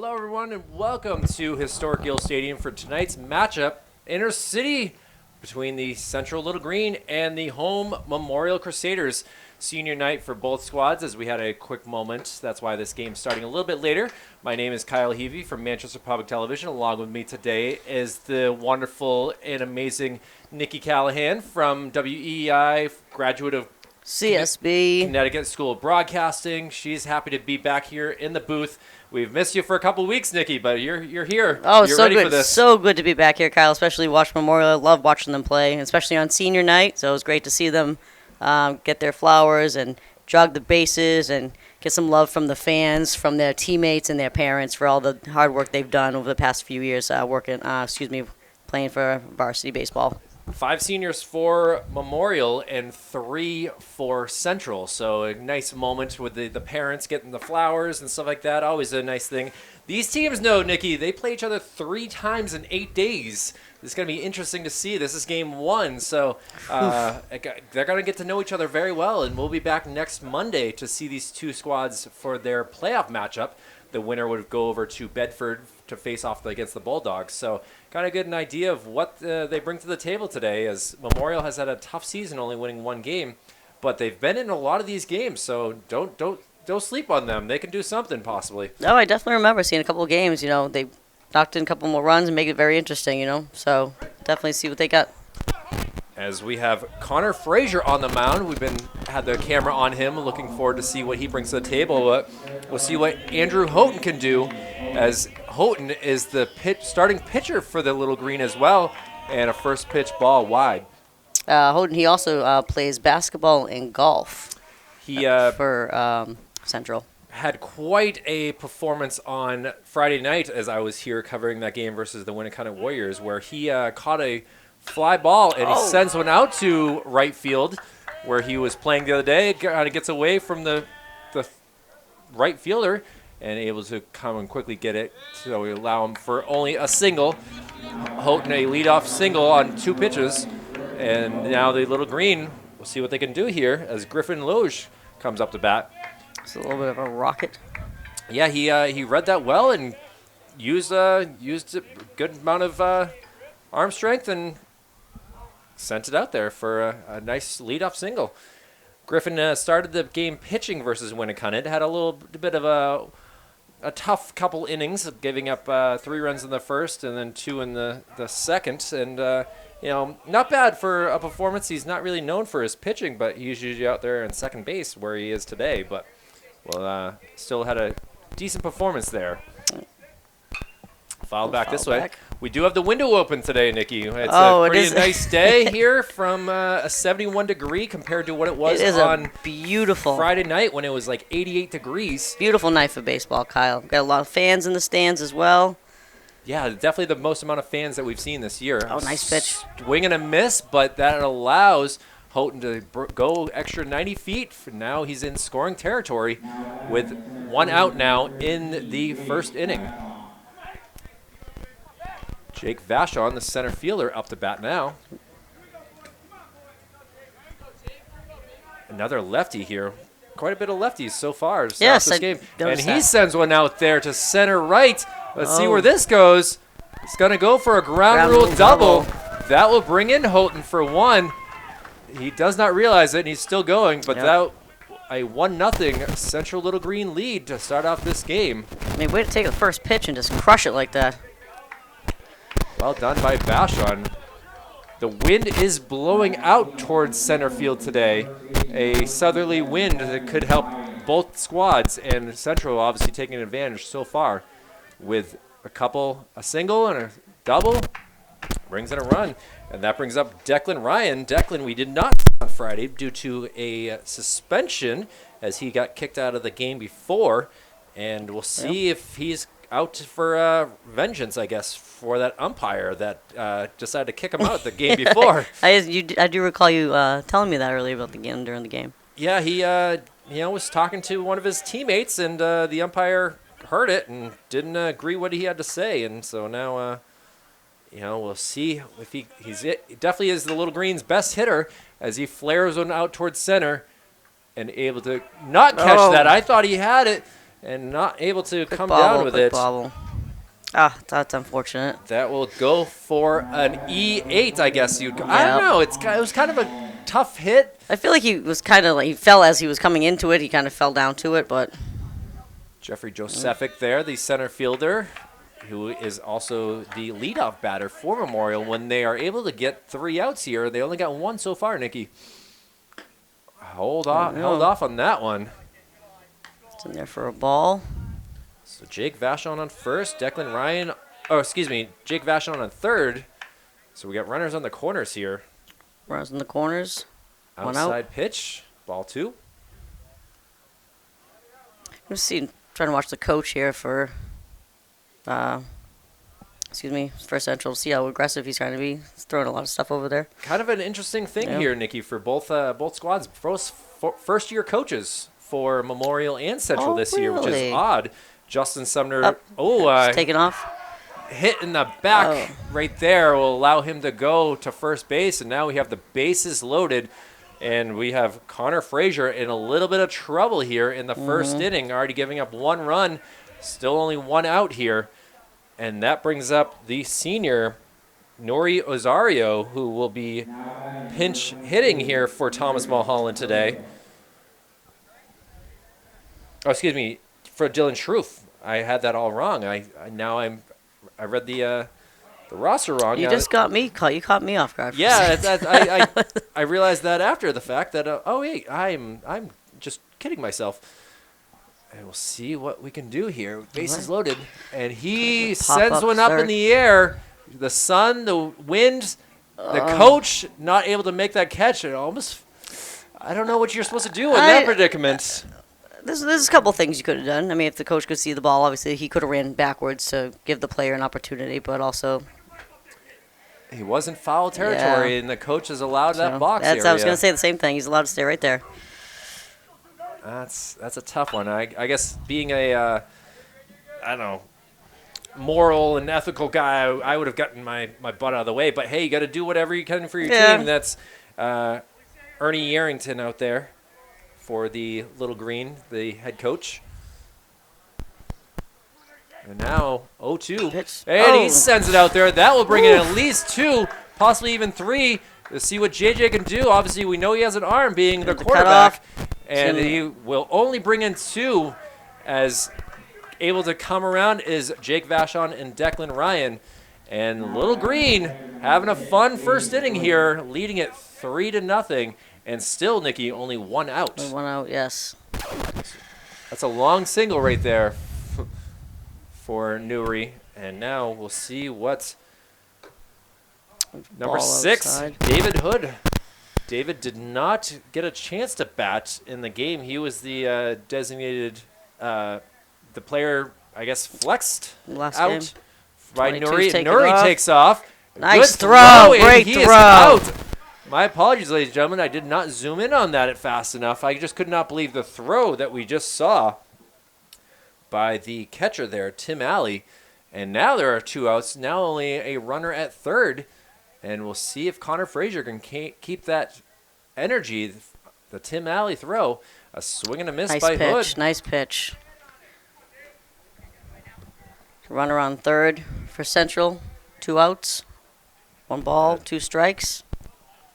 Hello, everyone, and welcome to Historic Gill Stadium for tonight's matchup, Inner City, between the Central Little Green and the home Memorial Crusaders. Senior night for both squads as we had a quick moment. That's why this game's starting a little bit later. My name is Kyle Heavey from Manchester Public Television. Along with me today is the wonderful and amazing Nikki Callahan from WEI, graduate of CSB. Connecticut School of Broadcasting. She's happy to be back here in the booth. We've missed you for a couple of weeks, Nikki, but you're here. Oh, you're so ready good. for this. So good to be back here, Kyle, especially watch Memorial. I love watching them play, especially on senior night. So it was great to see them get their flowers and jog the bases and get some love from the fans, from their teammates and their parents for all the hard work they've done over the past few years playing for varsity baseball. 5 seniors for Memorial and 3 for Central. So a nice moment with the parents getting the flowers and stuff like that. Always a nice thing. These teams know, Nikki, they play each other 3 times in 8 days. It's going to be interesting to see. This is game 1, so they're going to get to know each other very well, and we'll be back next Monday to see these 2 squads for their playoff matchup. The winner would go over to Bedford to face off against the Bulldogs. So kind of get an idea of what they bring to the table today, as Memorial has had a tough season, only winning 1 game, but they've been in a lot of these games, so don't sleep on them. They can do something possibly. No, I definitely remember seeing a couple of games. They knocked in a couple more runs and make it very interesting. So definitely see what they got. As we have Connor Fraser on the mound, we've had the camera on him, looking forward to see what he brings to the table. But we'll see what Andrew Houghton can do, as Houghton is the starting pitcher for the Little Green as well, and a first pitch ball wide. Houghton, he also plays basketball and golf. He for Central. Had quite a performance on Friday night as I was here covering that game versus the Winnicott Warriors, where he caught a fly ball and he sends one out to right field, where he was playing the other day. Kind of gets away from the right fielder and able to come and quickly get it. So we allow him for only a single. Houghton a leadoff single on 2 pitches, and now the Little Green will see what they can do here as Griffin Loge comes up to bat. It's a little bit of a rocket. Yeah, he read that well and used a good amount of arm strength and sent it out there for a nice leadoff single. Griffin started the game pitching versus Winnicott. Had a little bit of a tough couple innings, giving up 3 runs in the first and then 2 in the second. And, not bad for a performance. He's not really known for his pitching, but he's usually out there in second base where he is today. But, still had a decent performance there. Fouled back this way. We do have the window open today, Nikki. It's a pretty nice day here from a 71 degree compared to what it was on beautiful Friday night when it was like 88 degrees. Beautiful night for baseball, Kyle. Got a lot of fans in the stands as well. Yeah, definitely the most amount of fans that we've seen this year. Oh, nice pitch. Swing and a miss, but that allows Houghton to go extra 90 feet. Now he's in scoring territory with 1 out now in the first inning. Jake Vashon, the center fielder, up to bat now. Another lefty here. Quite a bit of lefties so far this game. And he sends one out there to center right. Let's see where this goes. It's going to go for a ground rule double. That will bring in Houghton for 1. He does not realize it, and he's still going, but that a 1-0 Central Little Green lead to start off this game. I mean, way to take the first pitch and just crush it like that. Well done by Vashon. The wind is blowing out towards center field today. A southerly wind that could help both squads, and Central obviously taking advantage so far with a single and a double. Brings in a run, and that brings up Declan Ryan. Declan we did not see on Friday due to a suspension as he got kicked out of the game before, and we'll see if he's out for vengeance, I guess, for that umpire that decided to kick him out the game before. I do recall you telling me that earlier about the game during the game. Yeah, he was talking to one of his teammates, and the umpire heard it and didn't agree what he had to say, and so now we'll see if he definitely is the Little Green's best hitter as he flares one out towards center and able to not catch that. I thought he had it. and not able to Quick come bobble, down with quick it. bobble. Ah, that's unfortunate. That will go for an E8, I guess you'd. I don't Yep. know. It was kind of a tough hit. I feel like he was kind of like, he fell as he was coming into it. He kind of fell down to it, but Jeffrey Josephic there, the center fielder, who is also the leadoff batter for Memorial. When they are able to get 3 outs here, they only got 1 so far, Nikki. Held off on that one. it's in there for a ball. So Jake Vachon on first, Declan Ryan, Jake Vachon on third. So we got runners on the corners here. Runners in the corners. One out. Outside pitch, ball 2. I'm trying to watch the coach here for, for Central. See how aggressive he's trying to be. He's throwing a lot of stuff over there. Kind of an interesting thing here, Nikki, for both squads. First-year coaches for Memorial and Central this year, which is really? odd. Justin Sumner, Just taking off. hit in the back right there will allow him to go to first base, and now we have the bases loaded, and we have Connor Fraser in a little bit of trouble here in the first inning, already giving up 1 run, still only 1 out here, and that brings up the senior Nori Ozario, who will be pinch hitting here for Thomas Mulholland today. Oh, excuse me, for Dylan Schruth. I had that all wrong. I read the roster wrong. You just got me caught. You caught me off guard. Yeah, I realized that after the fact that I'm just kidding myself. And we'll see what we can do here. Bases loaded, and he sends one up in the air. The sun, the wind, the coach not able to make that catch. I don't know what you're supposed to do in that predicament. There's a couple things you could have done. I mean, if the coach could see the ball, obviously he could have ran backwards to give the player an opportunity, but also he was in foul territory, and the coach is allowed that box area. I was going to say the same thing. He's allowed to stay right there. That's a tough one. I guess being a moral and ethical guy, I would have gotten my butt out of the way. But hey, you got to do whatever you can for your team. That's Ernie Yarrington out there for the Little Green, the head coach. And now 0-2. And he sends it out there. That will bring in at least 2, possibly even 3. To see what JJ can do. Obviously, we know he has an arm being the quarterback. And he will only bring in 2, as able to come around is Jake Vachon and Declan Ryan. And Little Green having a fun first inning here, leading it 3-0. And still, Nikki, only 1 out. 1 out, yes. That's a long single right there for Newry. And now we'll see what number 6, outside. David Hood. David did not get a chance to bat in the game. He was the designated, the player, I guess, flexed Last out game. by Nuri. 22's Nuri takes off. Nice Good throw. and Great he throw. is out. My apologies, ladies and gentlemen. I did not zoom in on that fast enough. I just could not believe the throw that we just saw by the catcher there, Tim Alley. And now there are 2 outs. Now only a runner at third. And we'll see if Connor Fraser can keep that energy. The Tim Alley throw. A swing and a miss by Hood. Nice pitch. Runner on third for Central. 2 outs. 1 ball, 2 strikes.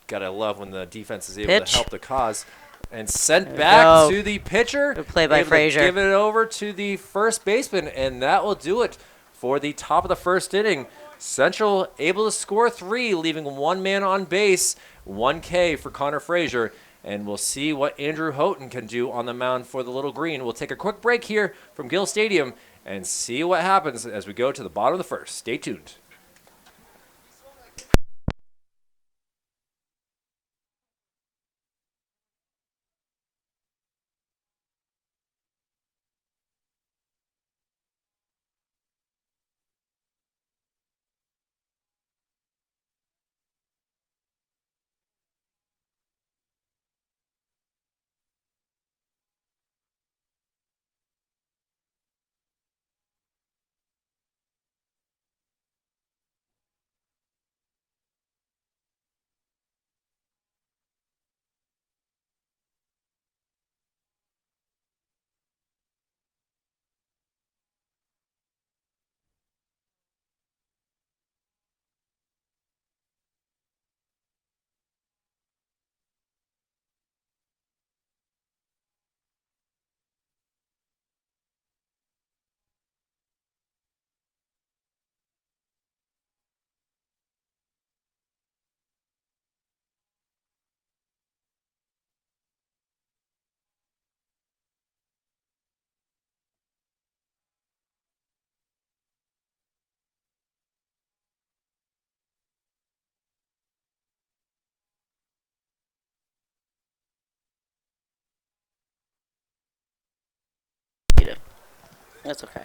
Gotta love when the defense is able to help the cause. And sent There back we to the pitcher. Good play by able to Fraser. Give it over to the first baseman, and that will do it for the top of the first inning. Central able to score 3, leaving 1 man on base. 1 K for Connor Fraser. And we'll see what Andrew Houghton can do on the mound for the Little Green. We'll take a quick break here from Gill Stadium and see what happens as we go to the bottom of the first. Stay tuned. That's okay.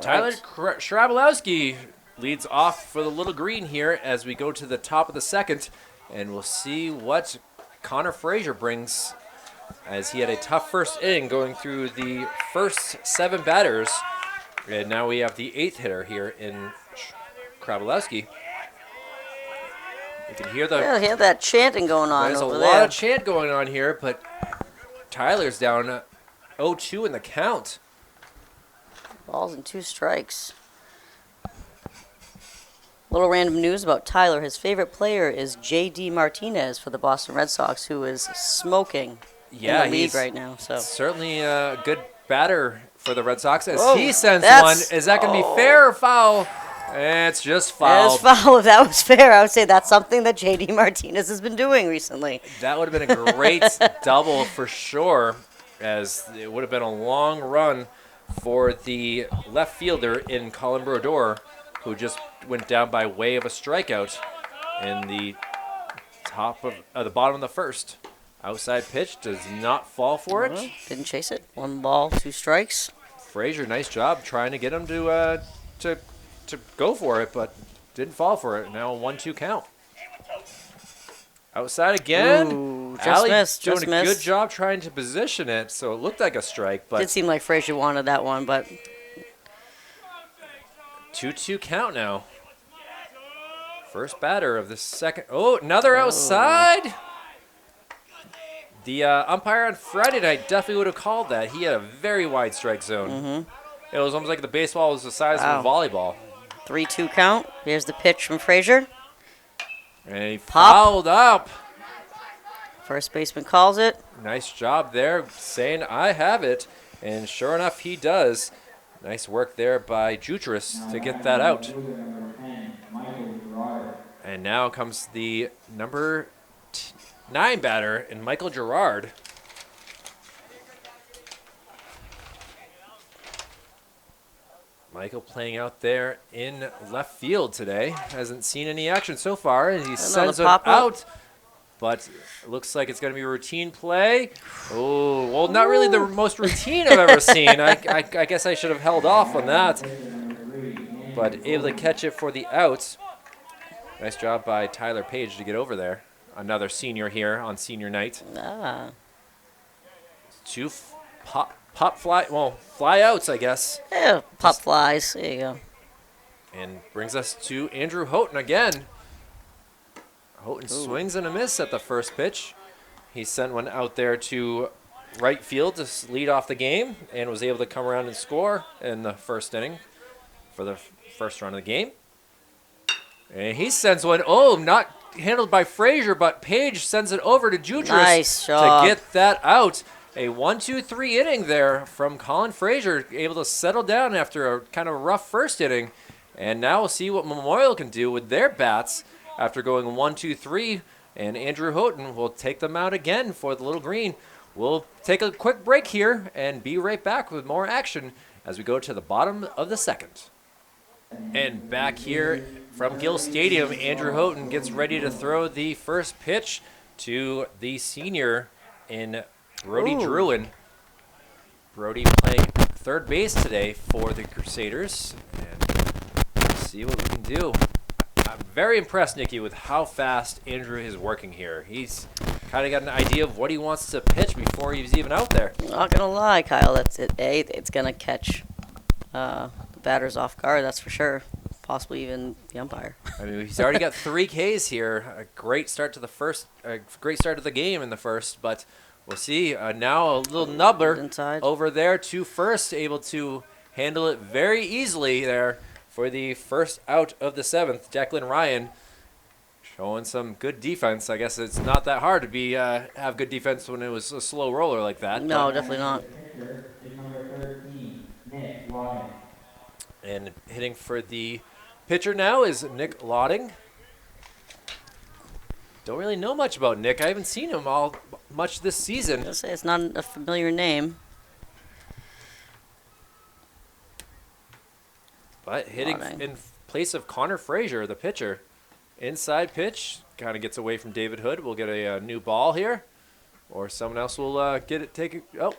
Tyler Right. Schrabalowski leads off for the Little Green here as we go to the top of the second, and we'll see what Connor Fraser brings, as he had a tough first inning going through the first 7 batters, and now we have the 8th hitter here in Schrabalowski. You can hear Yeah, he had that chanting going on there's a over lot there. of chant going on here, but Tyler's down 0-2 in the count. Balls and 2 strikes. Little random news about Tyler. His favorite player is J.D. Martinez for the Boston Red Sox, who is smoking Yeah, in the league he's right now. So certainly a good batter for the Red Sox as Whoa, he sends one. that's- Is that going to be fair or foul? It's just that foul. is foul. If that was fair, I would say that's something that J.D. Martinez has been doing recently. That would have been a great double for sure, as it would have been a long run for the left fielder in Colin Brodeur, who just went down by way of a strikeout in the the bottom of the first. Outside pitch does not fall for it. Well, didn't chase it. 1 ball, 2 strikes. Fraser, nice job trying to get him to go for it, but didn't fall for it. Now a 1-2 count. Outside again. Ooh, just Allie missed, doing just a good missed. job trying to position it, so it looked like a strike, Did but seem like Frazier wanted that one, but 2-2 count now. First batter of the second. Oh, another outside. The umpire on Friday night definitely would have called that. He had a very wide strike zone. Mm-hmm. It was almost like the baseball was the size of a volleyball. 3-2 count. Here's the pitch from Frazier. And he Pop. fouled up. First baseman calls it. Nice job there, saying I have it. And sure enough, he does. Nice work there by Jutras to get that out. And now comes the number 9 batter in Michael Gerard. Michael playing out there in left field today. Hasn't seen any action so far, and he sends it out. But it looks like it's going to be a routine play. Oh, well, not really the most routine I've ever seen. I guess I should have held off on that. But able to catch it for the outs. Nice job by Tyler Page to get over there. Another senior here on senior night. Ah. 2 fly outs, I guess. Yeah, pop flies. There you go. And brings us to Andrew Houghton again. Houghton swings and a miss at the first pitch. He sent one out there to right field to lead off the game and was able to come around and score in the first inning for the first run of the game. And he sends one, not handled by Frazier, but Page sends it over to Jutras Nice job. to get that out. A 1-2-3 inning there from Colin Frazier, able to settle down after a kind of rough first inning. And now we'll see what Memorial can do with their bats after going 1-2-3. And Andrew Houghton will take them out again for the Little Green. We'll take a quick break here and be right back with more action as we go to the bottom of the second. And back here from Gill Stadium, Andrew Houghton gets ready to throw the first pitch to the senior in Brody Druin. Brody playing third base today for the Crusaders. And let's see what we can do. I'm very impressed, Nikki, with how fast Andrew is working here. He's kind of got an idea of what he wants to pitch before he's even out there. Not gonna lie, Kyle. That's it. It's gonna catch the batters off guard. That's for sure. Possibly even the umpire. I mean, he's already got 3 Ks here. A great start to the game in the first, but we'll see. Now a little nubbler Inside. over there to first, able to handle it very easily there for the first out of the 7th. Declan Ryan showing some good defense. I guess it's not that hard to have good defense when it was a slow roller like that. No, definitely not. And hitting for the pitcher now is Nick Lotting. Don't really know much about Nick. I haven't seen him much this season. I'll say it's not a familiar name. But hitting in place of Connor Frazier, the pitcher. Inside pitch, kind of gets away from David Hood. We'll get a new ball here. Or someone else will get it taken. Oh.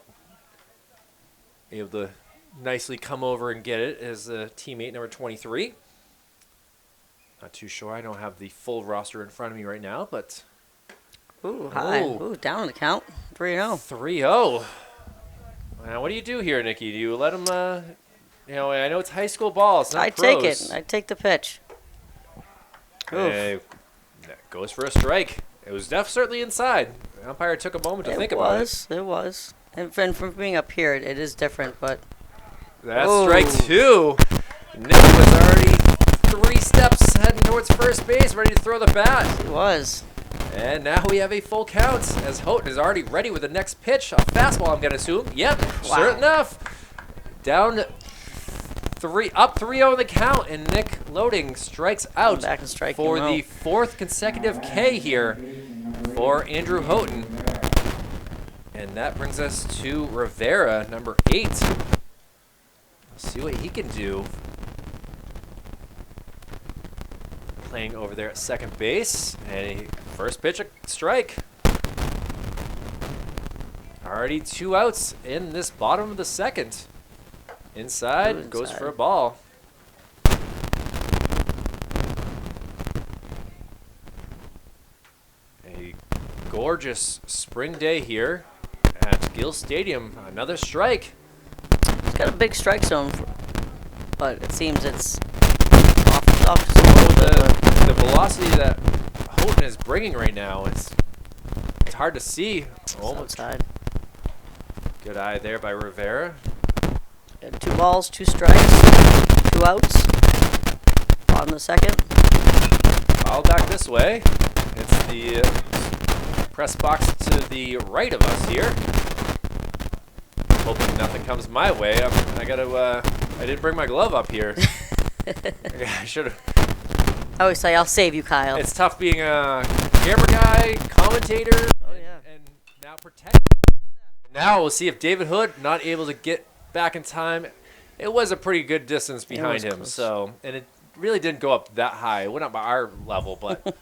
able to nicely come over and get it as teammate number 23. Not too sure. I don't have the full roster in front of me right now, but Ooh, high. Ooh, down on the count. 3-0. 3-0. Now, what do you do here, Nikki? Do you let him, I know it's high school ball. It's not I pros. take it. I take the pitch. That goes for a strike. It was certainly inside. The umpire took a moment to think about it. It was. And from being up here, it is different, but... That's strike 2. Nick was already 3 steps heading towards first base, ready to throw the bat. He was. And now we have a full count as Houghton is already ready with the next pitch. A fastball, I'm going to assume. Yep, sure enough. Down 3, up 3-0 in the count, and Nick loading strikes out back and for the 4th consecutive K here for Andrew Houghton. And that brings us to Rivera, number 8. Let's see what he can do. Playing over there at second base, and first pitch, a strike. Already 2 outs in this bottom of the second. Inside, goes for a ball. A gorgeous spring day here at Gill Stadium. Another strike. It's got a big strike zone, but it seems it's off just a little bit. The velocity that Houghton is bringing right now, it's hard to see. Outside. Good eye there by Rivera. 2 balls, 2 strikes, 2 outs. Bottom of the second. Foul back this way. It's the press box to the right of us here. Hoping nothing comes my way. I didn't bring my glove up here. I should have. I always say, I'll save you, Kyle. It's tough being a camera guy, commentator, and now protect. Now we'll see if David Hood not able to get back in time. It was a pretty good distance behind him, so, and it really didn't go up that high. It went up by our level, but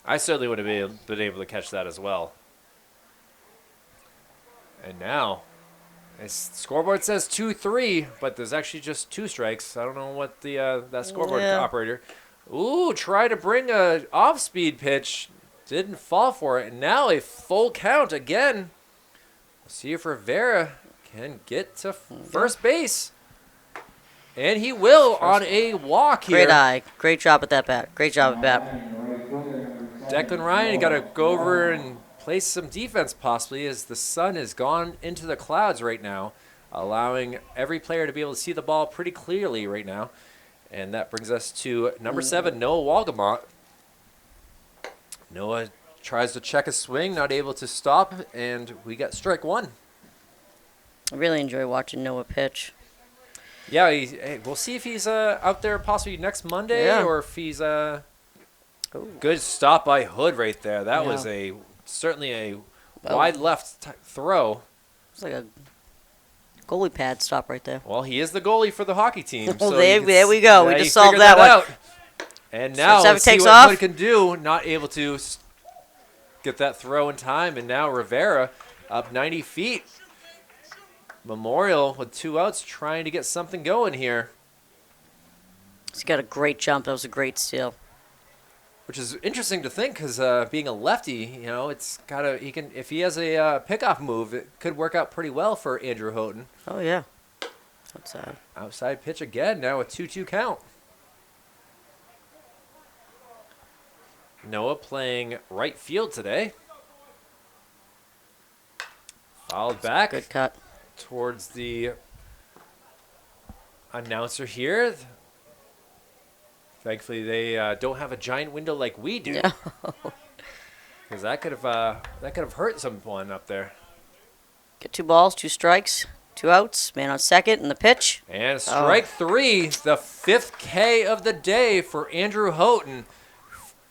I certainly would have been able to catch that as well. And now, scoreboard says 2-3, but there's actually just 2 strikes. I don't know what the that scoreboard operator. Ooh, try to bring a off-speed pitch. Didn't fall for it. And now a full count again. See if Rivera can get to first base. And he will on a walk here. Great eye. Great job at that bat. Great job at bat. Declan Ryan got to go over and play some defense possibly, as the sun has gone into the clouds right now, allowing every player to be able to see the ball pretty clearly right now. And that brings us to number 7, Noah Walgamont. Noah tries to check a swing, not able to stop, and we got strike 1. I really enjoy watching Noah pitch. Yeah, we'll see if he's out there possibly next Monday, or if he's good stop by Hood right there. That was certainly a wide left throw. It's like a goalie pad stop right there. Well, he is the goalie for the hockey team. Well, so there we go. Yeah, we just solved that one. Out. And now let's see what Hood can do. Not able to get that throw in time, and now Rivera up 90 feet. Memorial with 2 outs trying to get something going here. He's got a great jump. That was a great steal. Which is interesting to think, because being a lefty, it's gotta if he has a pickoff move, it could work out pretty well for Andrew Houghton. Oh yeah, outside. Outside pitch again. Now a 2-2 count. Noah playing right field today. Fouled back. Good cut. Towards the announcer here. Thankfully, they don't have a giant window like we do, because that could have hurt someone up there. Get 2 balls, 2 strikes, 2 outs. Man on second, and the pitch. And strike 3, the 5th K of the day for Andrew Houghton,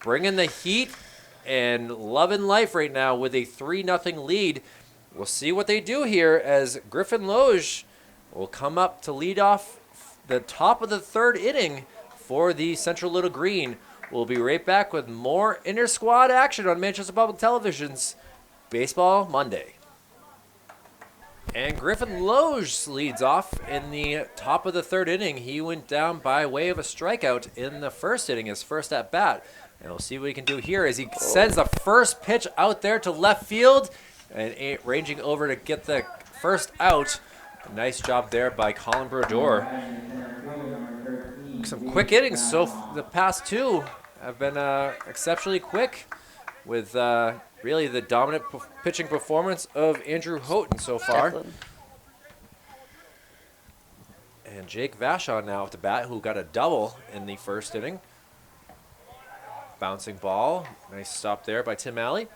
bringing the heat and loving life right now with a 3-0 lead. We'll see what they do here as Griffin Loge will come up to lead off the top of the 3rd inning for the Central Little Green. We'll be right back with more inter-squad action on Manchester Public Television's Baseball Monday. And Griffin Loge leads off in the top of the third inning. He went down by way of a strikeout in the first inning, his first at bat. And we'll see what he can do here as he sends the first pitch out there to left field and ranging over to get the first out. Nice job there by Colin Brodeur. Some quick innings. So the past two have been exceptionally quick with really the dominant pitching performance of Andrew Houghton so far. Declan. And Jake Vachon now at the bat, who got a double in the first inning. Bouncing ball. Nice stop there by Tim Alley.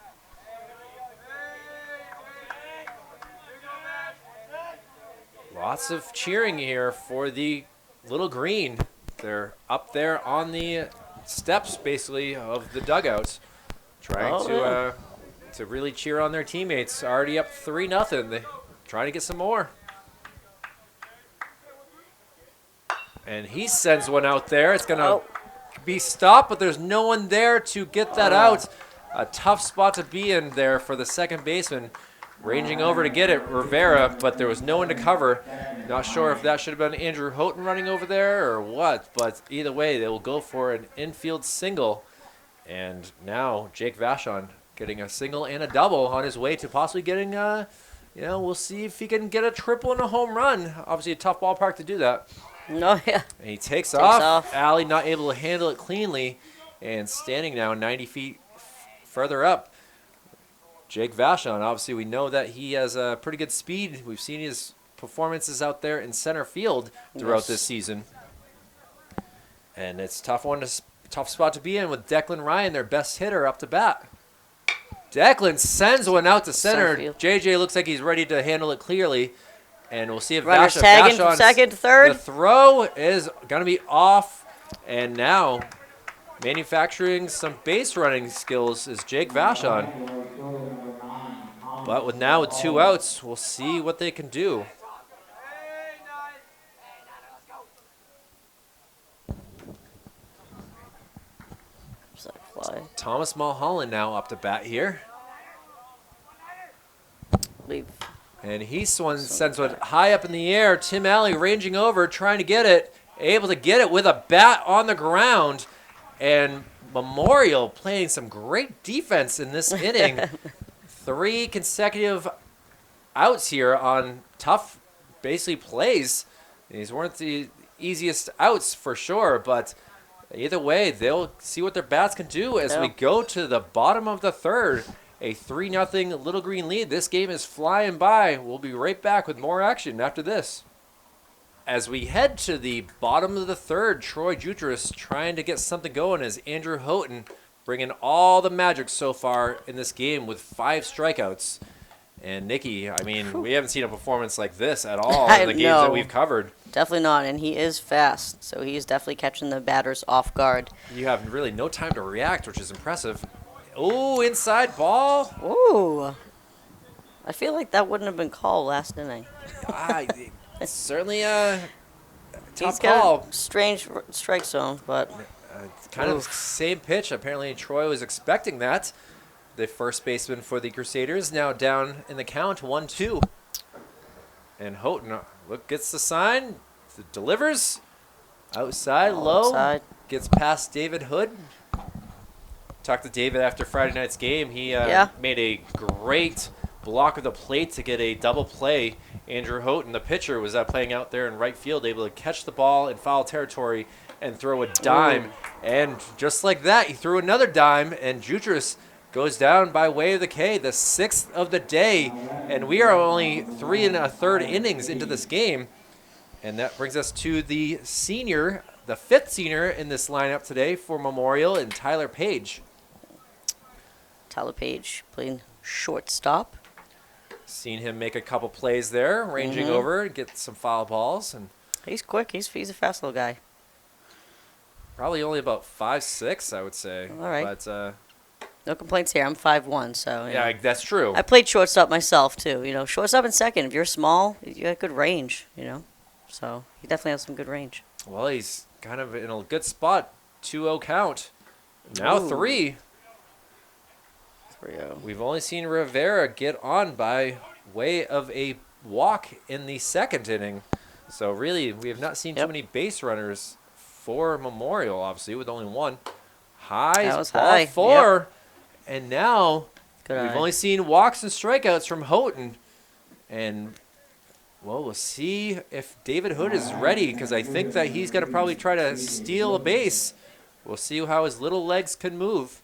Lots of cheering here for the Little Green. They're up there on the steps, basically, of the dugouts, trying to really cheer on their teammates. Already up 3-0. They trying to get some more. And he sends one out there. It's going to be stopped, but there's no one there to get that out. A tough spot to be in there for the second baseman. Ranging over to get it, Rivera, but there was no one to cover. Not sure if that should have been Andrew Houghton running over there or what, but either way, they will go for an infield single. And now Jake Vachon getting a single and a double on his way to possibly getting, we'll see if he can get a triple and a home run. Obviously a tough ballpark to do that. No, yeah. And he takes off. Alley not able to handle it cleanly and standing now 90 feet further up. Jake Vachon, obviously we know that he has a pretty good speed. We've seen his performances out there in center field throughout this season. And it's tough spot to be in with Declan Ryan, their best hitter, up to bat. Declan sends one out to center. JJ looks like he's ready to handle it clearly. And we'll see if runners tagging from second to third. The throw is going to be off. And now manufacturing some base running skills is Jake Vachon. But with 2 outs, we'll see what they can do. Thomas Mulholland now up to bat here. And he sends one high up in the air. Tim Alley ranging over, trying to get it. Able to get it with a bat on the ground. And Memorial playing some great defense in this inning. 3 consecutive outs here on tough, basically, plays. These weren't the easiest outs for sure, but either way, they'll see what their bats can do as we go to the bottom of the third. A 3-0 Little Green lead. This game is flying by. We'll be right back with more action after this. As we head to the bottom of the third, Troy Jutras trying to get something going as Andrew Houghton bringing all the magic so far in this game with 5 strikeouts. And Nikki, I mean, we haven't seen a performance like this at all in the games that we've covered. Definitely not, and he is fast, so he's definitely catching the batters off guard. You have really no time to react, which is impressive. Ooh, inside ball. Ooh. I feel like that wouldn't have been called last inning. It's certainly a tough He's got call. a strange strike zone, but Kind of same pitch. Apparently, Troy was expecting that. The first baseman for the Crusaders now down in the count, 1-2. And Houghton gets the sign, delivers, outside, low, gets past David Hood. Talked to David after Friday night's game. He made a great block of the plate to get a double play. Andrew Houghton, the pitcher, was playing out there in right field, able to catch the ball in foul territory and throw a dime. Ooh. And just like that, he threw another dime, and Jutras goes down by way of the K, the 6th of the day. And we are only 3 1/3 innings into this game. And that brings us to the senior, the 5th senior in this lineup today for Memorial, and Tyler Page. Tyler Page playing shortstop. Seen him make a couple plays there, ranging over, get some foul balls. And he's quick. He's a fast little guy. Probably only about 5'6", I would say. All right. But no complaints here. I'm 5'1", so yeah, that's true. I played shortstop myself too. Shortstop and second. If you're small, you got good range. So he definitely has some good range. Well, he's kind of in a good spot. 2-0 count. Now 3. 3-0. We've only seen Rivera get on by way of a walk in the second inning. So really, we have not seen too many base runners for Memorial, obviously, with only one. That was Ball high. 4. And now Good we've eye. only seen walks and strikeouts from Houghton. And, well, we'll see if David Hood is ready, because I think that he's going to probably try to steal a base. We'll see how his little legs can move.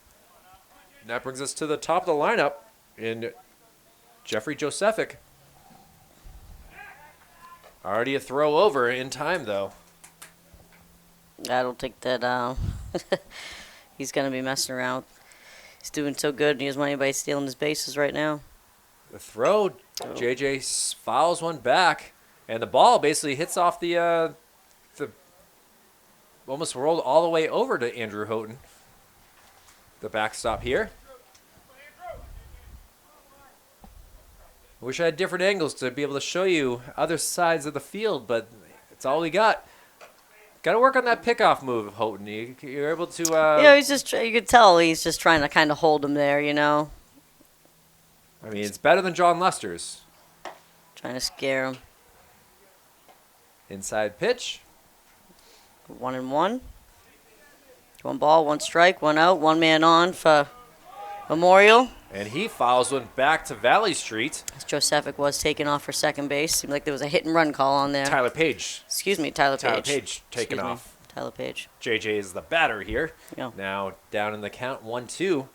And that brings us to the top of the lineup in Jeffrey Josephic. Already a throw over in time, though. I don't think that he's going to be messing around. He's doing so good, and he doesn't want anybody stealing his bases right now. The throw, JJ fouls one back, and the ball basically hits off the almost rolled all the way over to Andrew Houghton. The backstop here. I wish I had different angles to be able to show you other sides of the field, but it's all we got. Got to work on that pickoff move, Houghton. You're able to... He's just, you could tell he's just trying to kind of hold him there, you know. I mean, it's better than John Lester's. Trying to scare him. Inside pitch. 1-1. 1 ball, 1 strike, 1 out, 1 man on for Memorial. And he fouls one back to Valley Street. Josephic was taken off for second base. Seemed like there was a hit and run call on there. Tyler Page. Excuse me, Tyler Page. Tyler Page taken Excuse me, off. Tyler Page. JJ is the batter here. Yeah. Now down in the count 1-2.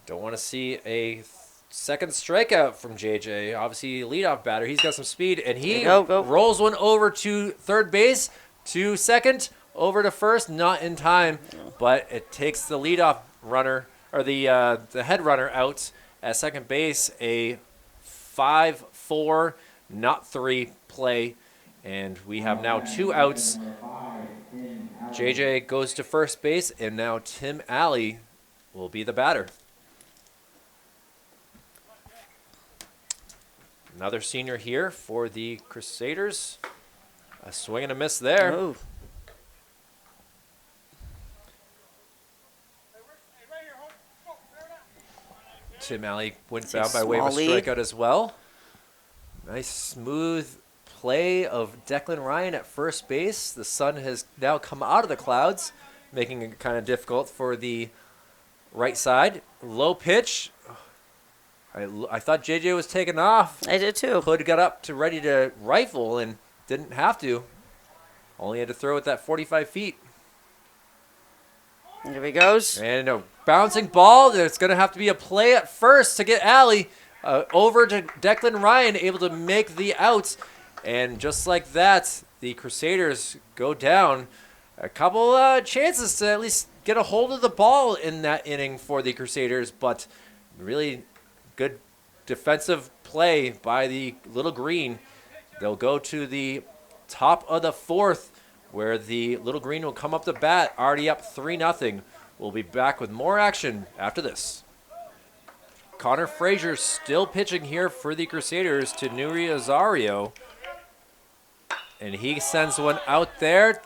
Don't want to see a second strikeout from JJ. Obviously, leadoff batter. He's got some speed, and he rolls one over to third base, to second, over to first. Not in time, but it takes the leadoff runner, or the head runner out at second base. A 5-4, not 3 play, and we have now 2 outs. JJ goes to first base, and now Tim Alley will be the batter. Another senior here for the Crusaders. A swing and a miss there. Oh. Tim Alley went down by way of a strikeout as well. Nice smooth play of Declan Ryan at first base. The sun has now come out of the clouds, making it kind of difficult for the right side. Low pitch. I thought JJ was taken off. I did too. Hood got up to ready to rifle and didn't have to. Only had to throw it that 45 feet. There he goes. And a bouncing ball. There's going to have to be a play at first to get Alley over to Declan Ryan, able to make the out. And just like that, the Crusaders go down. A couple chances to at least get a hold of the ball in that inning for the Crusaders, but really good defensive play by the Little Green. They'll go to the top of the 4th, where the Little Green will come up to bat, already up 3-0. We'll be back with more action after this. Connor Fraser still pitching here for the Crusaders to Nuri Azario. And he sends one out there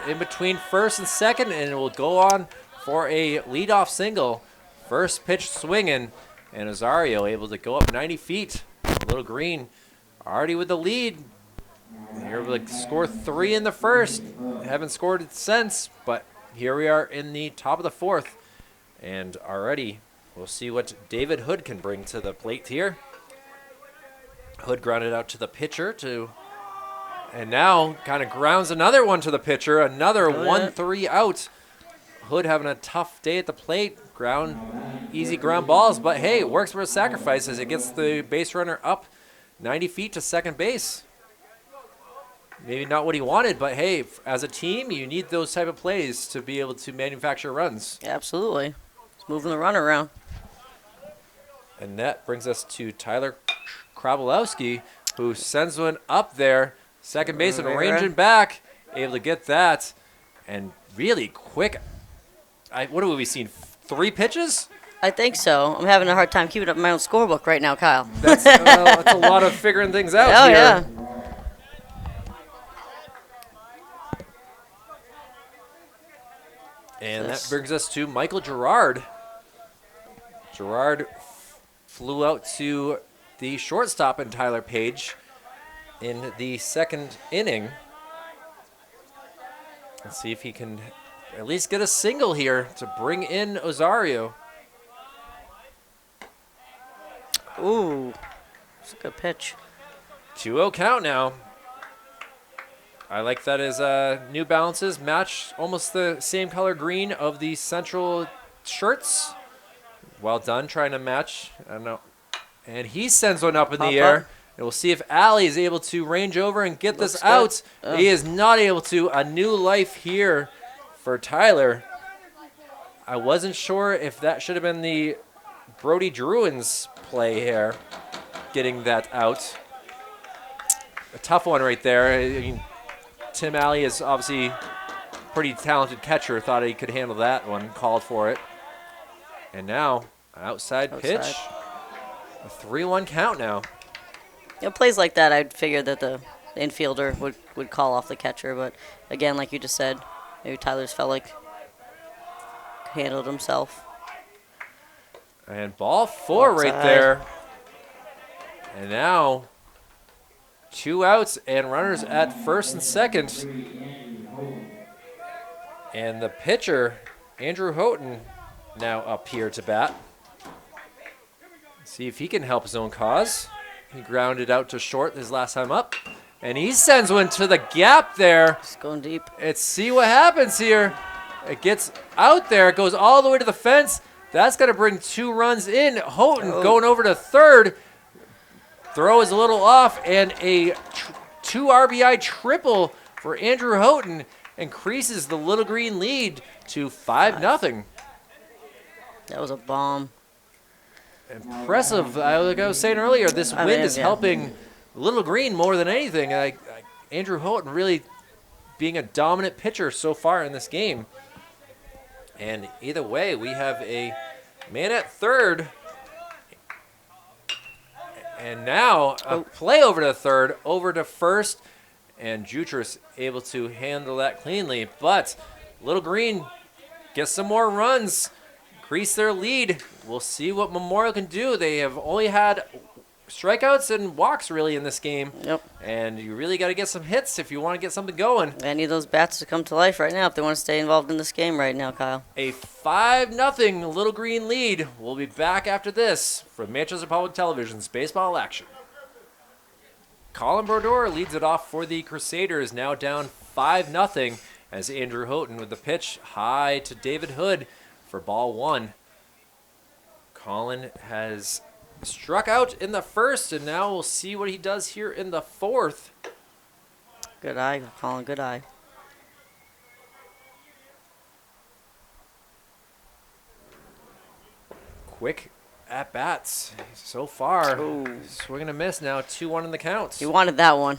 in between first and second, and it will go on for a leadoff single. First pitch swinging, and Azario able to go up 90 feet. Little Green already with the lead. They're able to score 3 in the first. Haven't scored it since, but here we are in the top of the 4th. And already we'll see what David Hood can bring to the plate here. Hood grounded out to the pitcher and now kind of grounds another one to the pitcher. Another 1-3 out. Hood having a tough day at the plate. Easy ground balls, but hey, it works for a sacrifice as it gets the base runner up 90 feet to second base. Maybe not what he wanted, but hey, as a team, you need those type of plays to be able to manufacture runs. Yeah, absolutely. It's moving the runner around. And that brings us to Tyler Krabolowski, who sends one up there, second base and ranging back, able to get that, and really quick. What have we seen? 3 pitches? I think so. I'm having a hard time keeping up my own scorebook right now, Kyle. That's a lot of figuring things out here. Yeah. And that brings us to Michael Gerard. Gerard flew out to the shortstop in Tyler Page. in the second inning. Let's see if he can at least get a single here to bring in Osario. Ooh, it's a good pitch. 2-0 count now. I like that his New Balances match almost the same color green of the Central shirts. Well done trying to match. I don't know. And he sends one up in the air. And we'll see if Allie is able to range over and get this out. He is not able to. A new life here for Tyler. I wasn't sure if that should have been the Brody Druin's play here, getting that out. A tough one right there. I mean, Tim Alley is obviously a pretty talented catcher. Thought he could handle that one. Called for it. And now, outside pitch. A 3-1 count now. You know, plays like that, I'd figure that the infielder would call off the catcher. But again, like you just said, maybe Tyler's felt like handled himself. And ball 4 right there. And now 2 outs and runners at first and second. And the pitcher, Andrew Houghton, now up here to bat. See if he can help his own cause. He grounded out to short his last time up. And he sends one to the gap there. It's going deep. Let's see what happens here. It gets out there. It goes all the way to the fence. That's going to bring 2 runs in. Houghton going over to third. Throw is a little off. And a 2 RBI triple for Andrew Houghton increases the Little Green lead to 5-0. That was a bomb. Impressive. Like I was saying earlier, this wind is helping Little Green more than anything. Andrew Houghton really being a dominant pitcher so far in this game. And either way, we have a man at third. And now a play over to third, over to first. And Jutras able to handle that cleanly. But Little Green gets some more runs. Increase their lead. We'll see what Memorial can do. They have only had strikeouts and walks really in this game. Yep. And you really got to get some hits if you want to get something going. They need those bats to come to life right now if they want to stay involved in this game right now, Kyle. A 5-0 Little Green lead. We'll be back after this from Manchester Public Television's Baseball Action. Colin Brodeur leads it off for the Crusaders, now down 5-0 as Andrew Houghton with the pitch high to David Hood for ball 1. Colin has struck out in the first, and now we'll see what he does here in the fourth. Good eye, Colin, good eye. Quick at-bats so far. Ooh. Swing and a miss now, 2-1 in the count. You wanted that one.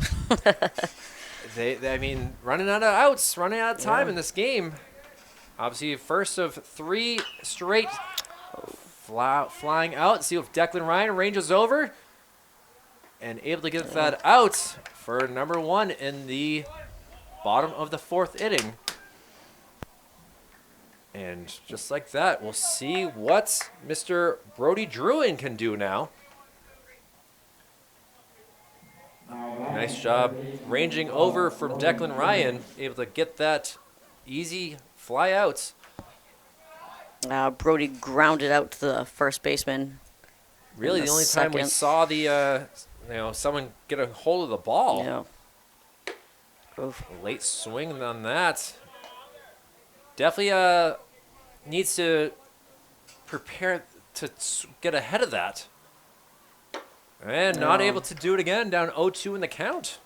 I mean, running out of outs, running out of time in this game. Obviously, first of 3 straight flying out. See if Declan Ryan ranges over and able to get that out for number 1 in the bottom of the 4th inning. And just like that, we'll see what Mr. Brody Druin can do now. Nice job ranging over from Declan Ryan, able to get that easy fly out. Brody grounded out to the first baseman. Really, the only time we saw the someone get a hold of the ball. Yeah. Oof. Late swing on that. Definitely needs to prepare to get ahead of that. And not able to do it again, down 0-2 in the count.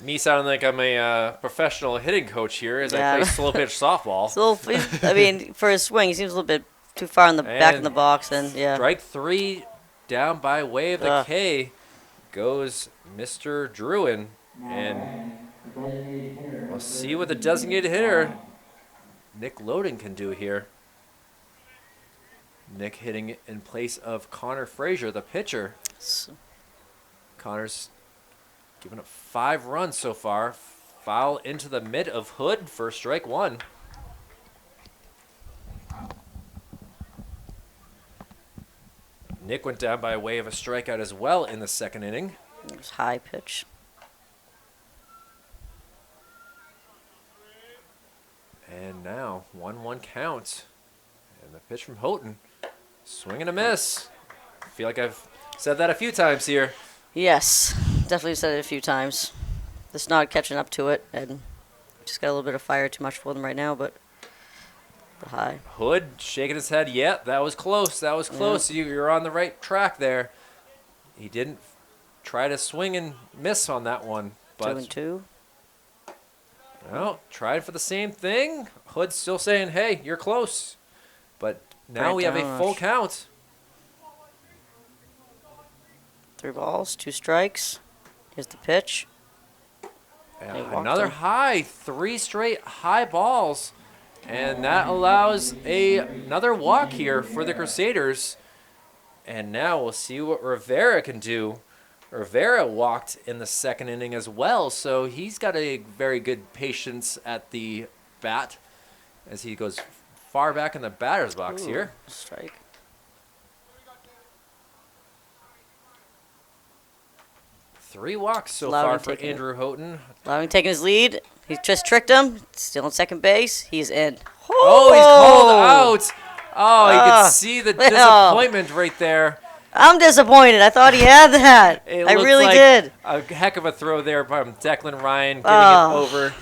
Me sounding like I'm a professional hitting coach here as I play slow pitch softball. For his swing, he seems a little bit too far in the back in the box. And strike 3 down by way of the K goes Mr. Druin. And we'll see what the designated hitter, Nick Loden, can do here. Nick hitting in place of Connor Fraser, the pitcher. Connor's given up 5 runs so far. Foul into the mid of Hood for strike 1. Nick went down by way of a strikeout as well in the second inning. It was high pitch. And now 1-1 count. And the pitch from Houghton. Swing and a miss. I feel like I've said that a few times here. Yes, definitely said it a few times. Just not catching up to it, and just got a little bit of fire too much for them right now, but the high. Hood shaking his head. Yeah, that was close. That was close. Yeah. You're on the right track there. He didn't try to swing and miss on that one. But 2-2. well, tried for the same thing. Hood's still saying, hey, you're close. But now Right we have a down, full Rush. count. 3 balls, 2 strikes. Here's the pitch. And They walked another him. high, 3 straight high balls. And that allows another walk here for the Crusaders. And now we'll see what Rivera can do. Rivera walked in the second inning as well, so he's got a very good patience at the bat as he goes far back in the batter's box Ooh, here. Strike. 3 walks so Lowry far for taking it. Andrew Houghton. Lowry taking his lead. He just tricked him. Still in second base. He's in. Oh, he's called out. Oh, you Ah, can see the well. disappointment right there. I'm disappointed. I thought he had that. It I looked really like did. A heck of a throw there from Declan Ryan, getting Oh. it over.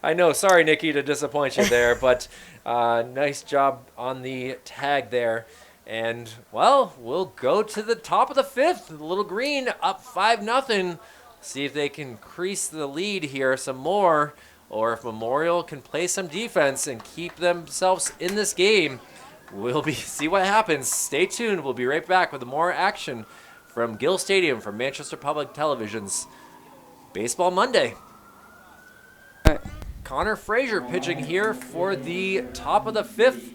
I know, sorry, Nikki, to disappoint you there, but nice job on the tag there. And, well, we'll go to the top of the 5th. The Little Green up 5-0. See if they can increase the lead here some more, or if Memorial can play some defense and keep themselves in this game. We'll see what happens. Stay tuned. We'll be right back with more action from Gill Stadium for Manchester Public Television's Baseball Monday. All right. Connor Fraser pitching here for the top of the 5th.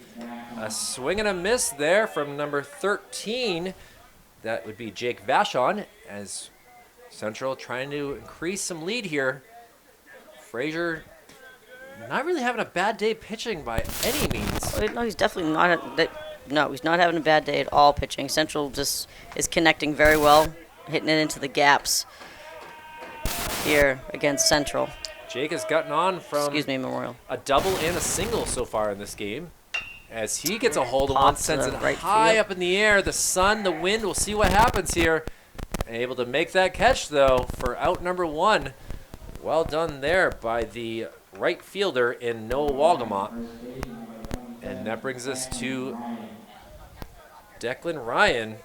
A swing and a miss there from number 13. That would be Jake Vachon, as Central trying to increase some lead here. Fraser not really having a bad day pitching by any means. No, he's definitely not. No, he's not having a bad day at all pitching. Central just is connecting very well, hitting it into the gaps here against Central. Jake has gotten on from Excuse me, Memorial. a double and a single so far in this game. As he gets a hold of Pop one, to sends the it right high field. up in the air. The sun, the wind, we'll see what happens here. Able to make that catch, though, for out number 1. Well done there by the right fielder in Noah Walgamot. And that brings us to Declan Ryan.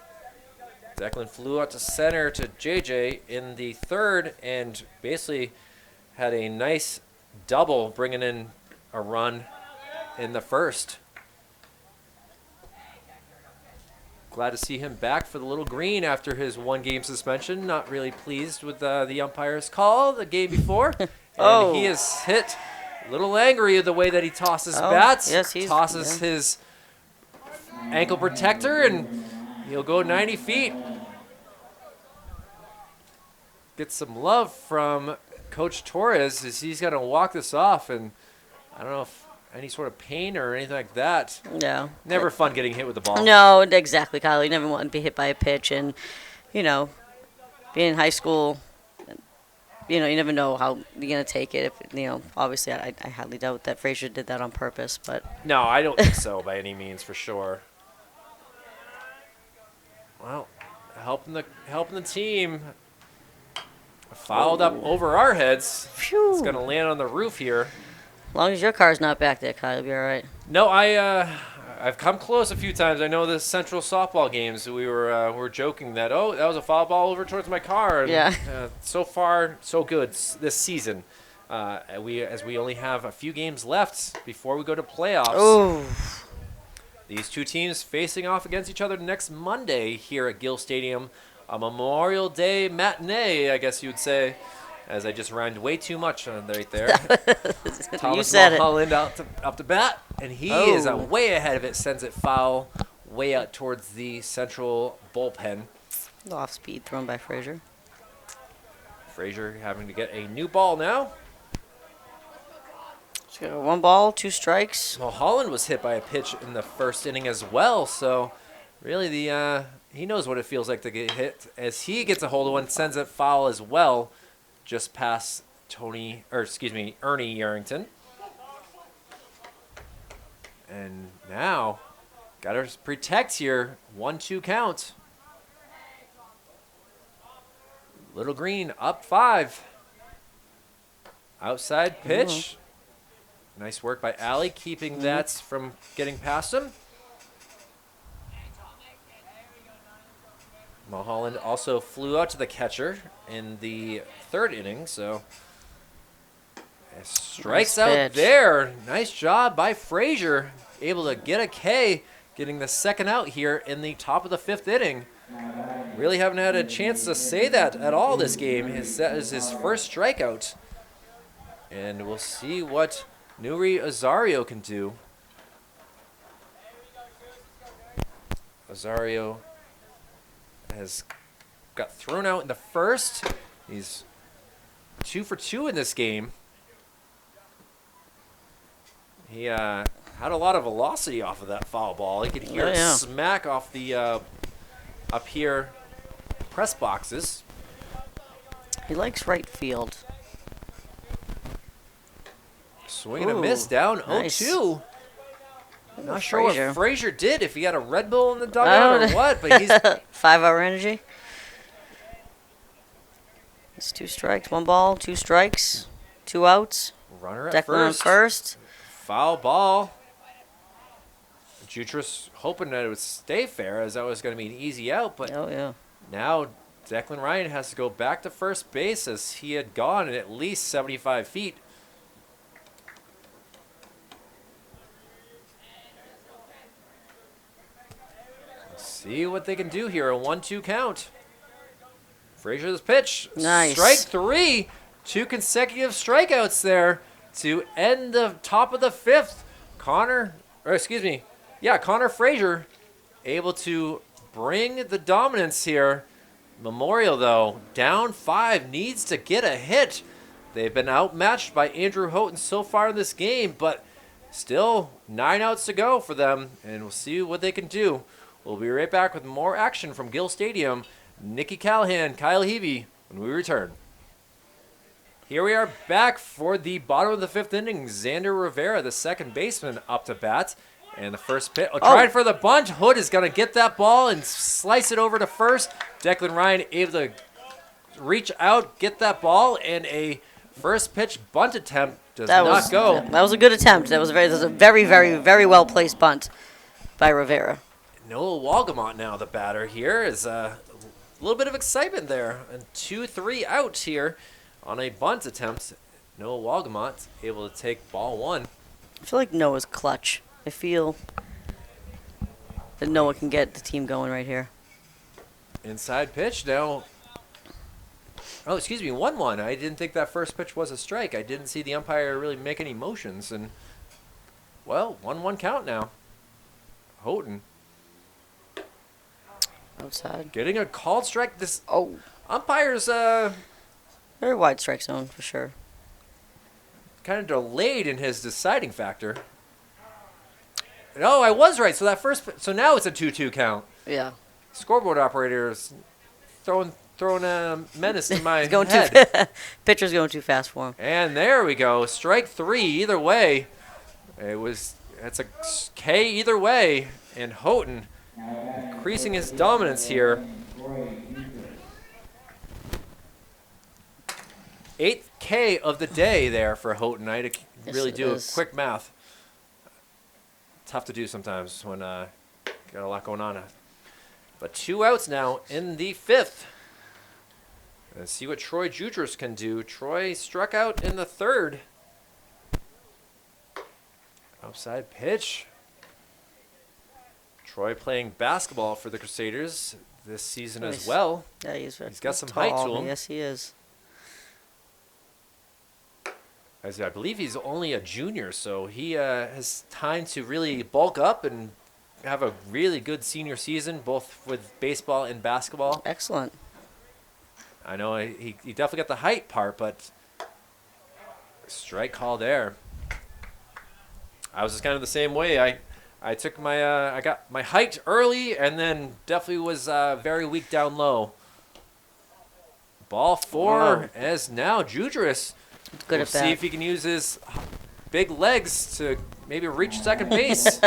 Declan flew out to center to JJ in the 3rd and basically had a nice double, bringing in a run in the 1st. Glad to see him back for the Little Green after his 1-game suspension. Not really pleased with the umpire's call the game before. And he is hit a little angry at the way that he tosses bats. Yes, tosses his ankle protector, and he'll go 90 feet. Get some love from Coach Torres as he's going to walk this off. And I don't know if any sort of pain or anything like that. No. Never fun getting hit with the ball. No, exactly, Kyle. You never want to be hit by a pitch, and being in high school, you never know how you're gonna take it. If obviously, I highly doubt that Fraser did that on purpose, but No, I don't think so by any means, for sure. Well, helping the team. Fouled up over our heads. phew. It's gonna land on the roof here. As long as your car's not back there, Kyle, you'll be all right. No, I've come close a few times. I know the Central softball games. We were joking that that was a foul ball over towards my car. And, Yeah. So far, so good this season. As we only have a few games left before we go to playoffs. Oh, These two teams facing off against each other next Monday here at Gill Stadium. A Memorial Day matinee, I guess you would say, as I just rhymed way too much right there. you Thomas said it. Mulholland up to bat, and he is Oh. way ahead of it, sends it foul way out towards the Central bullpen. Off speed thrown by Fraser. Fraser having to get a new ball now. So 1 ball, 2 strikes. Mulholland was hit by a pitch in the 1st inning as well, so Really, he knows what it feels like to get hit as he gets a hold of one, sends it foul as well, just past Ernie Yarrington. And now, got to protect here. 1-2 count. Little Green up 5. Outside pitch. Nice work by Allie, keeping that from getting past him. Mulholland also flew out to the catcher in the 3rd inning, so strikes Nice out pitch. there. Nice job by Fraser, able to get a K, getting the 2nd out here in the top of the 5th inning. Really haven't had a chance to say that at all this game. That is his first strikeout. And we'll see what Nuri Azario can do. Azario has got thrown out in the 1st. He's 2 for 2 in this game. He had a lot of velocity off of that foul ball. You could hear it smack off the up here press boxes. He likes right field. Swing and a miss down 0-2. Not sure Fraser. what Fraser did, if he had a Red Bull in the dugout or what, but he's 5-hour energy. It's 2 strikes, 1 ball, 2 strikes, 2 outs. runner at Declan on first. Foul ball. Jutras hoping that it would stay fair, as that was going to be an easy out, but now Declan Ryan has to go back to first base, as he had gone at least 75 feet. Let's see what they can do here. A 1-2 count. Fraser's pitch. Nice. Strike 3. 2 consecutive strikeouts there to end the top of the 5th. Connor Fraser able to bring the dominance here. Memorial, though, down 5, needs to get a hit. They've been outmatched by Andrew Houghton so far in this game, but still 9 outs to go for them, and we'll see what they can do. We'll be right back with more action from Gill Stadium. Nikki Callahan, Kyle Heavey, when we return. Here we are back for the bottom of the 5th inning. Xander Rivera, the second baseman, up to bat. And the first pitch, trying for the bunt. Hood is going to get that ball and slice it over to first. Declan Ryan able to reach out, get that ball, and a first pitch bunt attempt does not go. That was a good attempt. That was a very, very, very well placed bunt by Rivera. Noah Walgamont now the batter here. Is a little bit of excitement there. And 2-3 out here on a bunt attempt. Noah Walgamont able to take ball 1. I feel like Noah's clutch. I feel that Noah can get the team going right here. Inside pitch now. Oh, excuse me, 1-1. I didn't think that first pitch was a strike. I didn't see the umpire really make any motions. And, well, 1-1 count now. Houghton. Outside. Getting a called strike. This umpire's very wide strike zone for sure. kind of delayed in his deciding factor. No, I was right. So now it's a 2-2 count. Yeah. Scoreboard operator is throwing a menace in my going head. Pitcher's going too fast for him. And there we go. Strike 3 either way. That's a K either way. And Houghton increasing his dominance here. 8th K of the day there for Houghton. I had to really do a quick math. Tough to do sometimes when got a lot going on. But 2 outs now in the 5th. Let's see what Troy Jutras can do. Troy struck out in the 3rd. Outside pitch. Troy playing basketball for the Crusaders this season as well. Yeah, he's got some tall. height to him. Yes, he is. I believe he's only a junior, so he has time to really bulk up and have a really good senior season, both with baseball and basketball. Excellent. I know he definitely got the height part, but strike call there. I was just kind of the same way. I took my I got my height early, and then definitely was very weak down low. Ball 4 as now Judris. Good We'll at that. see if he can use his big legs to maybe reach second base.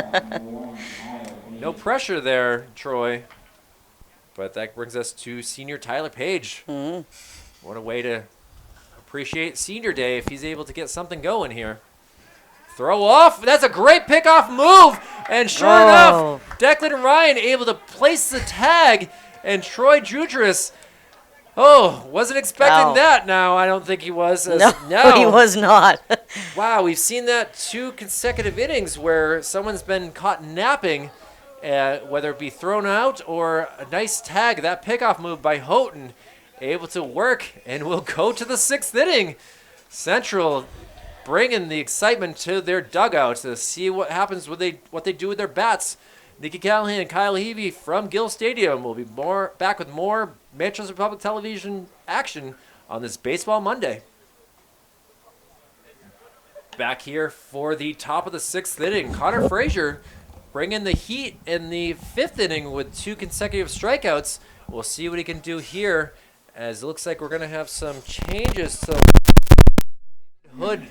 No pressure there, Troy. But that brings us to senior Tyler Page. What a way to appreciate senior day if he's able to get something going here. Throw off. That's a great pickoff move. And sure enough, Declan Ryan able to place the tag. And Troy Judris, wasn't expecting that now. I don't think he was. No, he was not. Wow, we've seen that 2 consecutive innings where someone's been caught napping, whether it be thrown out or a nice tag. That pickoff move by Houghton, able to work, and we'll go to the 6th inning. Central bringing the excitement to their dugout to see what happens what they do with their bats. Nikki Callahan and Kyle Heavey from Gill Stadium will be back with more Manchester Public Television action on this Baseball Monday. Back here for the top of the 6th inning, Connor Fraser bringing the heat in the 5th inning with 2 consecutive strikeouts. We'll see what he can do here, as it looks like we're going to have some changes to Hood,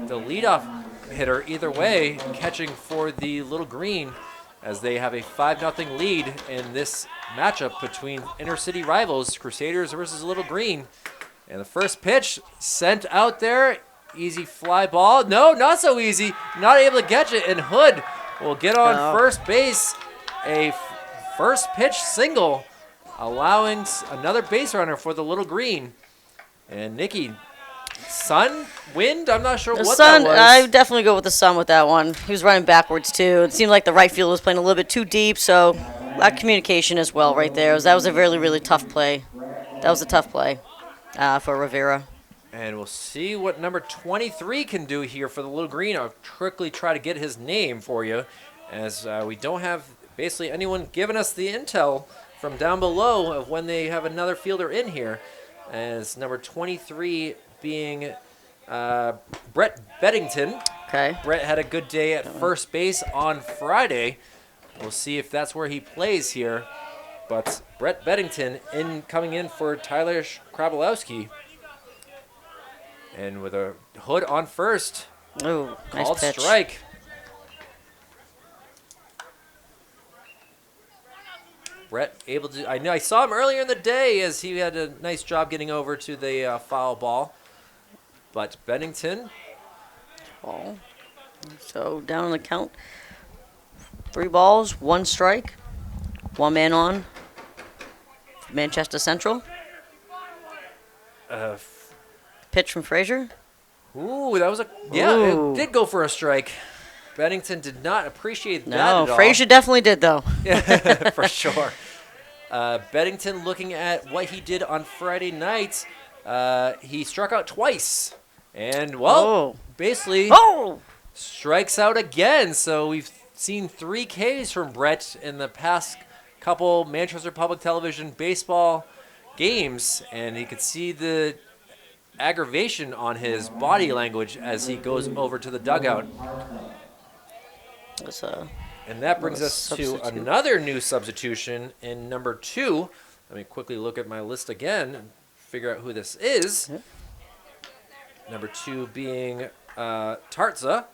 the leadoff hitter, either way, catching for the Little Green, as they have a 5-0 lead in this matchup between inner-city rivals, Crusaders versus Little Green. And the first pitch sent out there, easy fly ball. No, not so easy. Not able to catch it, and Hood will get on first base. A first pitch single, allowing another base runner for the Little Green. And Nikki, sun, wind, I'm not sure what that was. I would definitely go with the sun with that one. He was running backwards, too. It seemed like the right field was playing a little bit too deep, so that communication as well right there. That was a really, really tough play. That was a tough play for Rivera. And we'll see what number 23 can do here for the Little Green. I'll quickly try to get his name for you, as we don't have basically anyone giving us the intel from down below of when they have another fielder in here, as number 23 being Brett Beddington. Okay. Brett had a good day at first base on Friday. We'll see if that's where he plays here. But Brett Beddington coming in for Tyler Krabalowski. And with a Hood on first. Ooh, nice Called pitch. strike. Brett able to. I saw him earlier in the day as he had a nice job getting over to the foul ball. But Bennington. Ball. So down on the count. 3 balls, 1 strike. 1 man on. Manchester Central. Pitch from Fraser. Ooh, that was it did go for a strike. Bennington did not appreciate that at all. Fraser definitely did, though. Yeah, for sure. Bennington, looking at what he did on Friday night, he struck out twice. And, basically strikes out again. So we've seen 3 Ks from Brett in the past couple Manchester Public Television baseball games. And you could see the aggravation on his body language as he goes over to the dugout. And that brings us to another new substitution in number 2. Let me quickly look at my list again and figure out who this is. Number 2 being Tarza.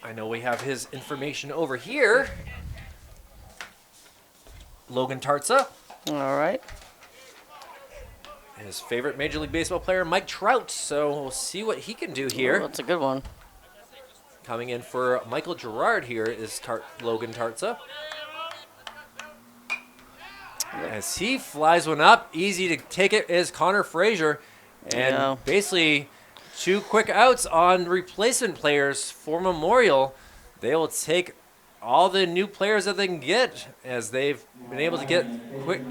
I know we have his information over here. Logan Tarza. All right. His favorite Major League Baseball player, Mike Trout. So we'll see what he can do here. That's a good one. Coming in for Michael Gerard here is Logan Tarza. As he flies one up, easy to take it is Connor Fraser. And basically 2 quick outs on replacement players for Memorial. They will take all the new players that they can get, as they've been able to get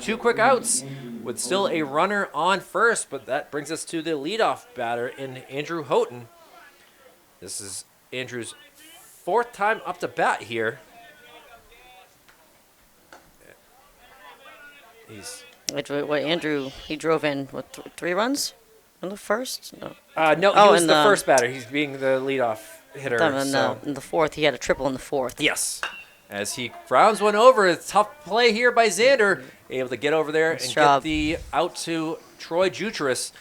2 quick outs with still a runner on first. But that brings us to the leadoff batter in Andrew Houghton. This is Andrew's 4th time up to bat here. Wait, Andrew, he drove in, 3 runs in the first? No. No, he was the first batter. He's being the leadoff hitter. In the fourth, he had a triple in the fourth. Yes. As he grounds one over, a tough play here by Xander, able to get over there and get the out to Troy Jutras.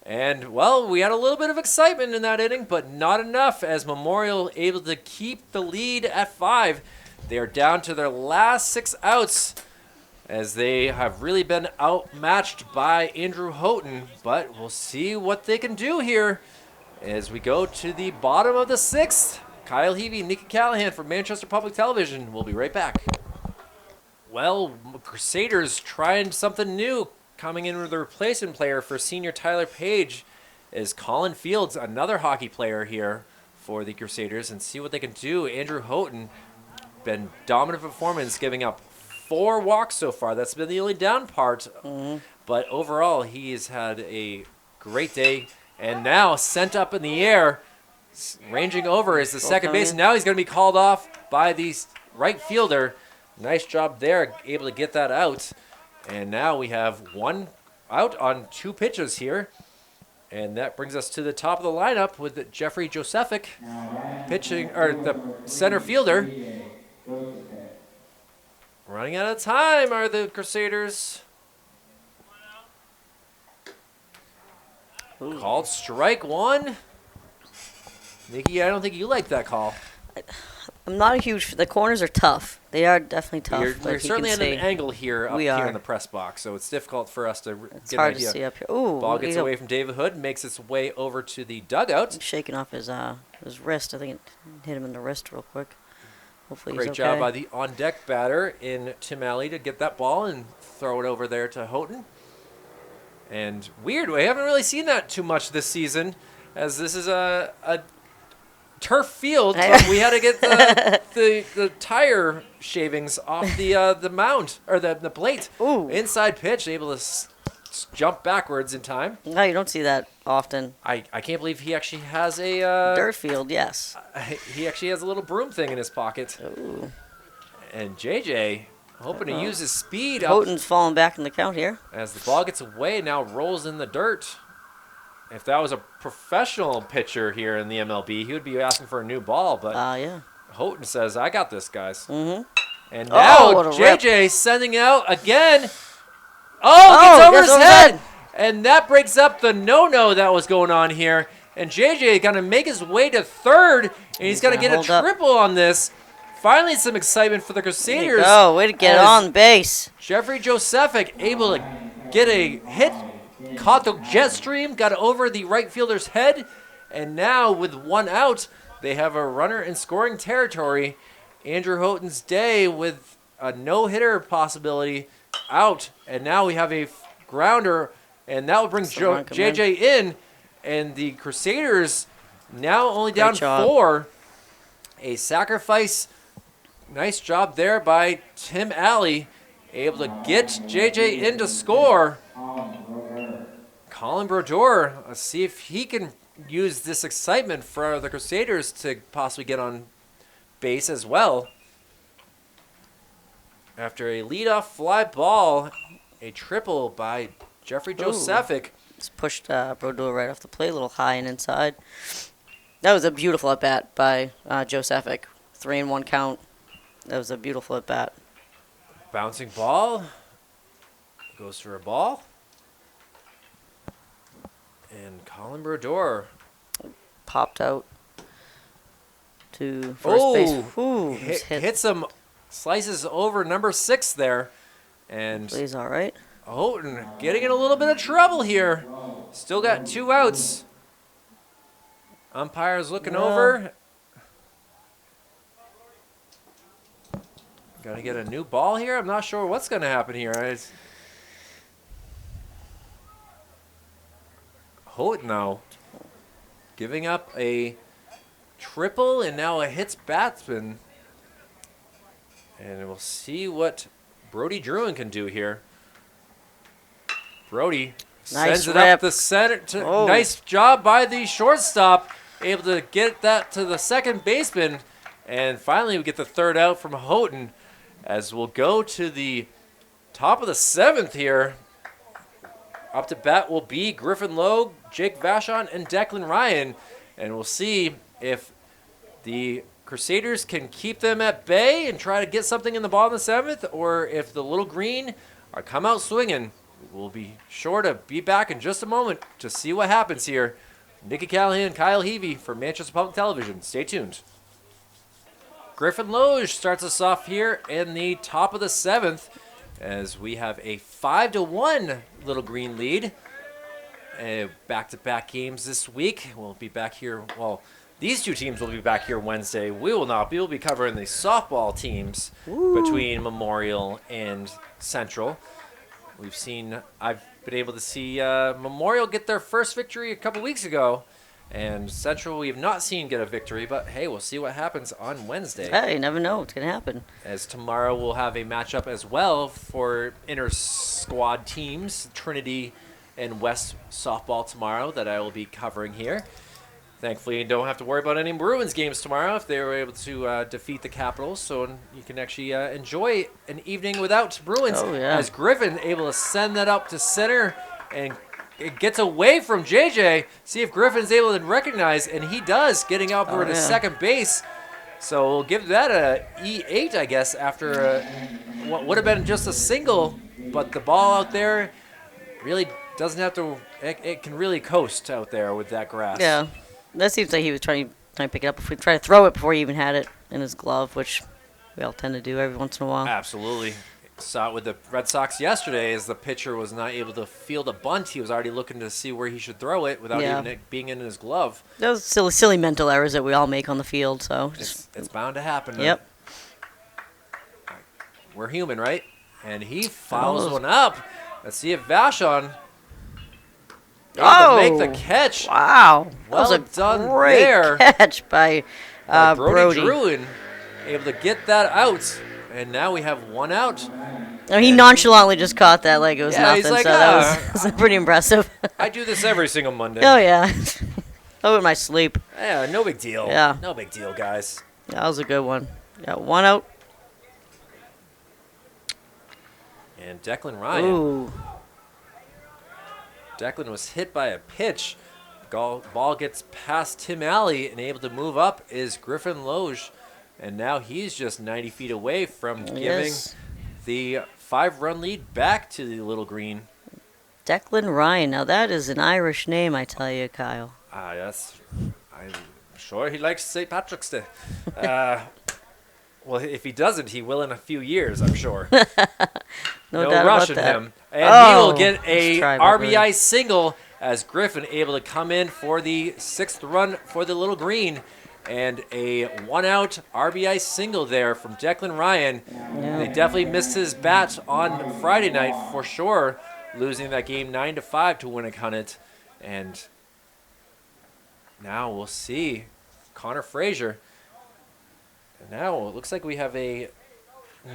And, well, we had a little bit of excitement in that inning, but not enough as Memorial able to keep the lead at 5. They are down to their last 6 outs as they have really been outmatched by Andrew Houghton. But we'll see what they can do here as we go to the bottom of the 6th. Kyle Heavey, Nikki Callahan from Manchester Public Television. We'll be right back. Well, Crusaders trying something new. Coming in with a replacement player for senior Tyler Page is Colin Fields, another hockey player here for the Crusaders, and see what they can do. Andrew Houghton, been dominant performance, giving up 4 walks so far. That's been the only down part. But overall, he's had a great day. And now sent up in the air. Ranging over is the second base. Now he's going to be called off by the right fielder. Nice job there, able to get that out. And now we have 1 out on 2 pitches here. And that brings us to the top of the lineup with Jeffrey Josephic pitching, or the center fielder. Running out of time are the Crusaders. Called strike 1. Nikki, I don't think you like that call. I'm not a huge. The corners are tough. They are definitely tough. We're certainly at an angle here up here in the press box, so it's difficult for us to get an idea. To see up here. Ooh, ball gets away from David Hood, makes its way over to the dugout. Shaking off his wrist. I think it hit him in the wrist real quick. Hopefully he's Great job by the on-deck batter in Tim Alley to get that ball and throw it over there to Houghton. And weird, we haven't really seen that too much this season, as this is a turf field. But we had to get the tire shavings off the mound, or the plate. Ooh. Inside pitch, able to jump backwards in time. No, you don't see that often. I can't believe he actually has a dirt field. Yes. He actually has a little broom thing in his pocket. Ooh. And JJ hoping to use his speed. Houghton's falling back in the count here. As the ball gets away, now rolls in the dirt. If that was a professional pitcher here in the MLB, he would be asking for a new ball. But yeah. Houghton says, "I got this, guys." Mm-hmm. And now JJ sending out again. Oh, gets over his head. And that breaks up the no-no that was going on here. And JJ going to make his way to third, and he's going to get a triple on this. Finally, some excitement for the Crusaders. Oh, way to get on base. Jeffrey Josephic able to get a hit, caught the jet stream, got over the right fielder's head, and now with 1 out, they have a runner in scoring territory. Andrew Houghton's day with a no-hitter possibility out, and now we have a grounder, and that will bring JJ in, and the Crusaders now only down 4. A sacrifice. Nice job there by Tim Alley, able to get JJ in to score. Colin Brodeur, let's see if he can use this excitement for the Crusaders to possibly get on base as well. After a leadoff fly ball, a triple by Jeffrey Josephic. Just pushed Brodeur right off the plate, a little high and inside. That was a beautiful at-bat by Josephic. 3-1 count. That was a beautiful at-bat. Bouncing ball. Goes for a ball. And Colin Brodeur popped out to first base. Ooh, hits him, slices over number 6 there. And plays all right. Houghton getting in a little bit of trouble here. Still got 2 outs. Umpire's looking over. Got to get a new ball here. I'm not sure what's going to happen here. Houghton now giving up a triple and now a hits batsman. And we'll see what Brody Druin can do here. Brody sends it up the center. Nice job by the shortstop. Able to get that to the second baseman. And finally we get the 3rd out from Houghton. As we'll go to the top of the 7th here. Up to bat will be Griffin Logue, Jake Vachon, and Declan Ryan. And we'll see if the Crusaders can keep them at bay and try to get something in the bottom of the 7th, or if the Little Green are come out swinging, we'll be sure to be back in just a moment to see what happens here. Nikki Callahan and Kyle Heavey for Manchester Public Television. Stay tuned. Griffin Loge starts us off here in the top of the 7th as we have a 5-1 Little Green lead. Back-to-back games this week. We'll be back here. Well, these two teams will be back here Wednesday. We will not. We will be covering the softball teams between Memorial and Central. I've been able to see Memorial get their first victory a couple weeks ago, and Central we have not seen get a victory, but hey, we'll see what happens on Wednesday. Hey, you never know what's going to happen. As tomorrow we'll have a matchup as well for inter-squad teams, Trinity and West softball tomorrow that I will be covering here. Thankfully, you don't have to worry about any Bruins games tomorrow if they were able to defeat the Capitals, so you can actually enjoy an evening without Bruins. Oh, yeah. As Griffin able to send that up to center, and it gets away from JJ. See if Griffin's able to recognize, and he does, getting upward to second base. So we'll give that a E8, I guess, after what would have been just a single, but the ball out there really doesn't have to. It can really coast out there with that grass. Yeah. That seems like he was trying to pick it up, try to throw it before he even had it in his glove, which we all tend to do every once in a while. Absolutely. Saw it with the Red Sox yesterday as the pitcher was not able to field a bunt. He was already looking to see where he should throw it without even it being in his glove. Those silly mental errors that we all make on the field. So it's bound to happen. Yep. We're human, right? And he fouls one up. Let's see if Vashon to make the catch. Wow. Well that was a done great there. catch by Brody. Druin, able to get that out. And now we have one out. Oh, he nonchalantly just caught that like it was nothing. He's like, so that was pretty impressive. I do this every single Monday. Oh, yeah. Oh, in my sleep. Yeah, no big deal. Yeah. No big deal, guys. That was a good one. Got one out. And Declan Ryan. Ooh. Declan was hit by a pitch. Ball gets past Tim Alley, and able to move up is Griffin Loge. And now he's just 90 feet away from giving the 5-run lead back to the Little Green. Declan Ryan. Now that is an Irish name, I tell you, Kyle. Yes. I'm sure he likes St. Patrick's Day. Well, if he doesn't, he will in a few years, I'm sure. No doubt rush about in that. him. And he will get a try, RBI single as Griffin able to come in for the 6th run for the Little Green. And a 1-out RBI single there from Declan Ryan. Yeah. They definitely missed his bat on Friday night for sure, losing that game 9-5 to Winnicott. And now we'll see Connor Fraser. And now it looks like we have a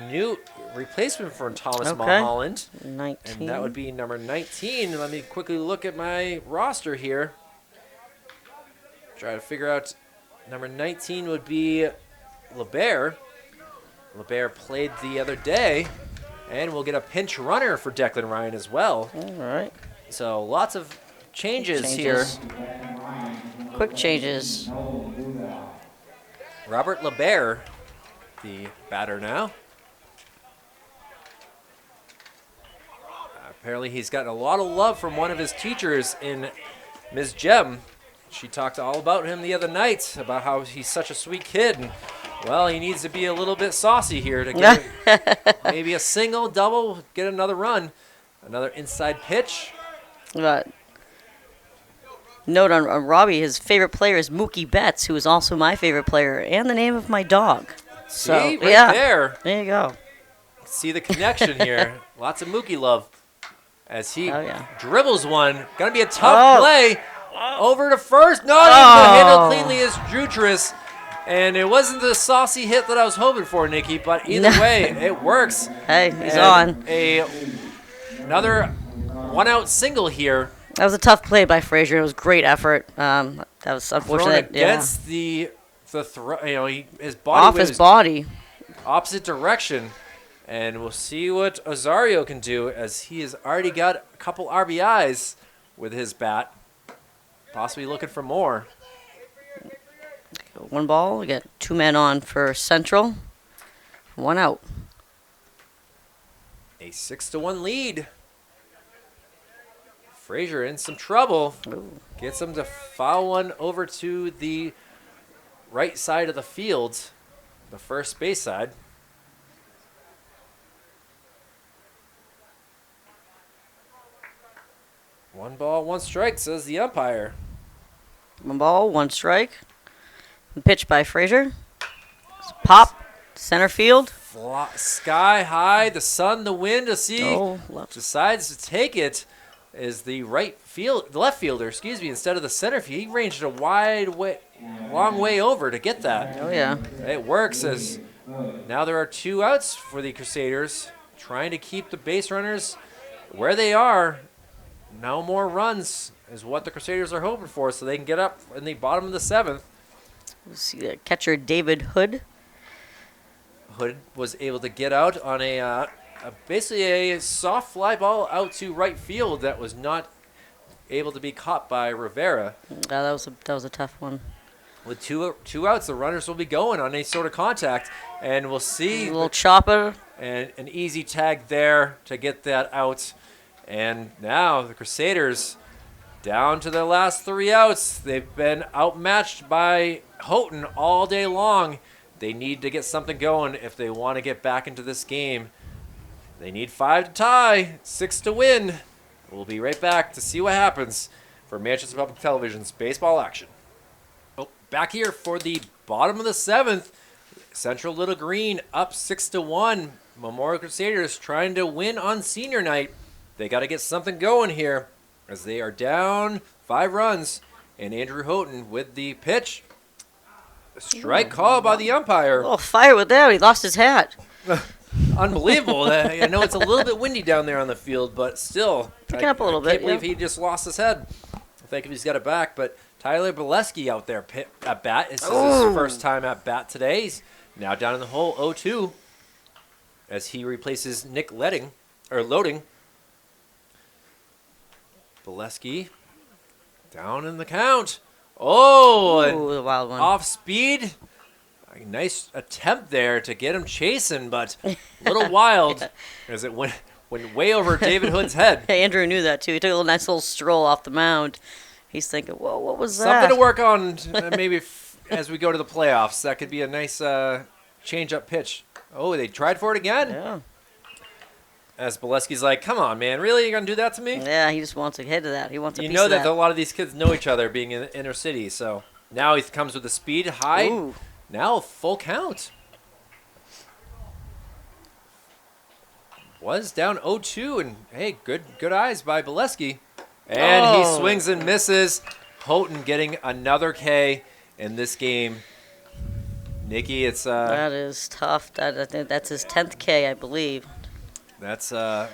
new replacement for Thomas Mulholland. 19. And that would be number 19. Let me quickly look at my roster here. Try to figure out. Number 19 would be LeBaire. LeBaire played the other day. And we'll get a pinch runner for Declan Ryan as well. All right. So lots of changes here. Quick changes. Robert LeBaire, the batter now. Apparently he's gotten a lot of love from one of his teachers in Ms. Jem. She talked all about him the other night, about how he's such a sweet kid. And, well, he needs to be a little bit saucy here to get maybe a single, double, get another run. Another inside pitch. Note on Robbie, his favorite player is Mookie Betts, who is also my favorite player, and the name of my dog. See, right there. There you go. See the connection here. Lots of Mookie love. As he dribbles one. Gonna be a tough play. Over to first. Not able to handle cleanly as Jutris. And it wasn't the saucy hit that I was hoping for, Nikki, but either way, it works. Hey, he's on. Another 1-out single here. That was a tough play by Fraser. It was great effort. That was unfortunate. Thrown against the throw, his body off his body. Opposite direction. And we'll see what Osario can do, as he has already got a couple RBIs with his bat. Possibly looking for more. So 1 ball. We got 2 men on for Central. 1 out. A 6-1 lead. Fraser in some trouble. Ooh. Gets him to foul one over to the right side of the field, the first base side. One ball, 1 strike, says the umpire. 1 ball, 1 strike. Pitch by Fraser. Pop. Center field. Sky high, the sun, the wind to see. Oh, left. Decides to take it is the left fielder, excuse me, instead of the center field. He ranged a long way over to get that. Oh, yeah. It works as now there are 2 outs for the Crusaders, trying to keep the base runners where they are. No more runs is what the Crusaders are hoping for, so they can get up in the bottom of the 7th. We'll see the catcher David Hood. Hood was able to get out on basically a soft fly ball out to right field that was not able to be caught by Rivera. Yeah, that was a tough one. With two outs, the runners will be going on any sort of contact, and we'll see A little chopper. and an easy tag there to get that out. And now the Crusaders down to their last 3 outs. They've been outmatched by Houghton all day long. They need to get something going if they want to get back into this game. They need 5 to tie, 6 to win. We'll be right back to see what happens for Manchester Public Television's baseball action. Oh, back here for the bottom of the 7th. Central Little Green up 6-1. Memorial Crusaders trying to win on senior night. They got to get something going here as they are down 5 runs. And Andrew Houghton with the pitch. Strike call by the umpire. Oh, fire with that. He lost his hat. Unbelievable. I know it's a little bit windy down there on the field, but still. Picking up a little I can't bit, believe yeah. he just lost his head. I think he's got it back, but Tyler Bileski out there at bat. This is his first time at bat today. He's now down in the hole 0-2 as he replaces Nick Loading. Bileski down in the count. Oh, Ooh, the wild one. off speed. A nice attempt there to get him chasing, but a little wild as it went way over David Hood's head. Hey, Andrew knew that, too. He took a nice little stroll off the mound. He's thinking, whoa, what was that? Something to work on maybe as we go to the playoffs. That could be a nice change-up pitch. Oh, they tried for it again? Yeah. As Bileski's like, come on, man. Really? You're going to do that to me? Yeah, he just wants a hit of that. He wants a You piece know of that that. a lot of these kids know each other being in the inner city, so now he comes with the speed high. Ooh. Now full count. Was down 0-2, and hey, good eyes by Bileski. And he swings and misses. Houghton getting another K in this game. Nikki, it's That is tough. I think that's his 10th K, I believe. that's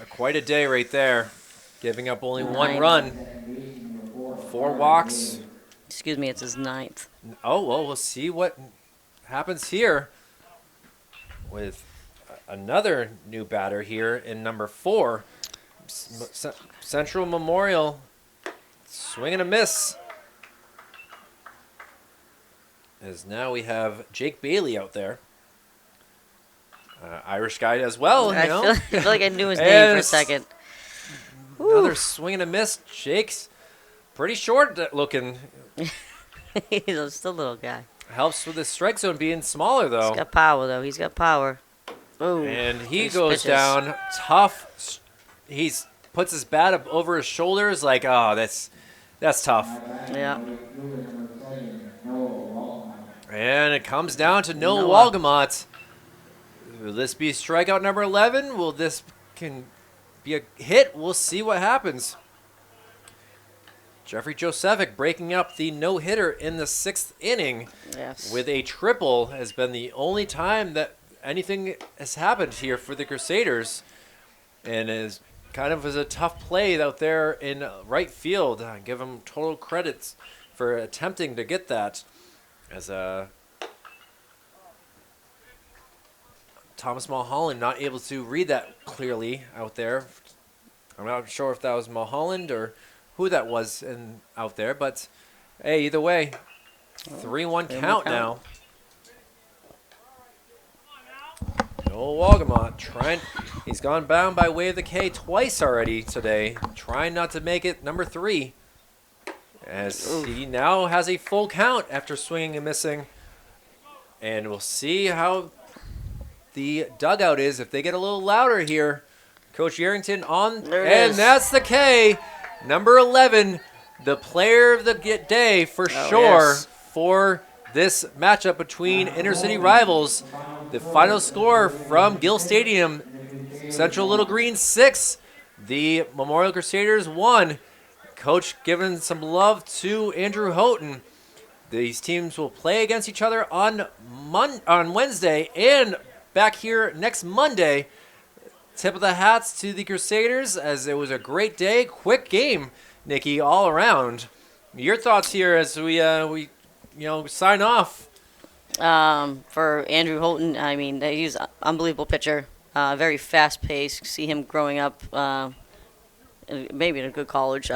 quite a day right there. Giving up only 1 run. 4 walks. Excuse me, it's his 9th. Oh, well, we'll see what happens here with another new batter here in number 4. Central Memorial swing and a miss. As now we have Jake Bailey out there. Irish guy as well, you know. I feel like I knew his name for a And second. Another swing and a miss. Jake's pretty short looking. He's still a little guy. Helps with the strike zone being smaller, though. He's got power, though. He's got power. Ooh, And he nice goes pitches. down tough. He's puts his bat up over his shoulders like, oh, that's tough. Yeah. And it comes down to Noah Noah. Walgamot. Will this be strikeout number 11? Will this can be a hit? We'll see what happens. Jeffrey Josephik breaking up the no-hitter in the 6th inning Yes. with a triple has been the only time that anything has happened here for the Crusaders, and is kind of was a tough play out there in right field. I give him total credits for attempting to get that. As Thomas Mulholland not able to read that clearly out there. I'm not sure if that was Mulholland or who that was out there, but hey, either way, 3-1 3-1 count count. now. Noel Wagamont trying. He's gone bound by way of the K twice already today, trying not to make it number 3. As he now has a full count after swinging and missing. And we'll see how the dugout is if they get a little louder here. Coach Yarrington on, There it and is. that's the K. Number 11, the player of the day for Oh, sure yes. for this matchup between inner-city rivals. The final score from Gill Stadium, Central Little Green 6, the Memorial Crusaders 1. Coach giving some love to Andrew Houghton. These teams will play against each other on Wednesday and back here next Monday. Tip of the hats to the Crusaders as it was a great day, quick game, Nikki, all around. Your thoughts here as we sign off. For Andrew Houghton, I mean, he's an unbelievable pitcher. Very fast-paced. See him growing up, maybe in a good college.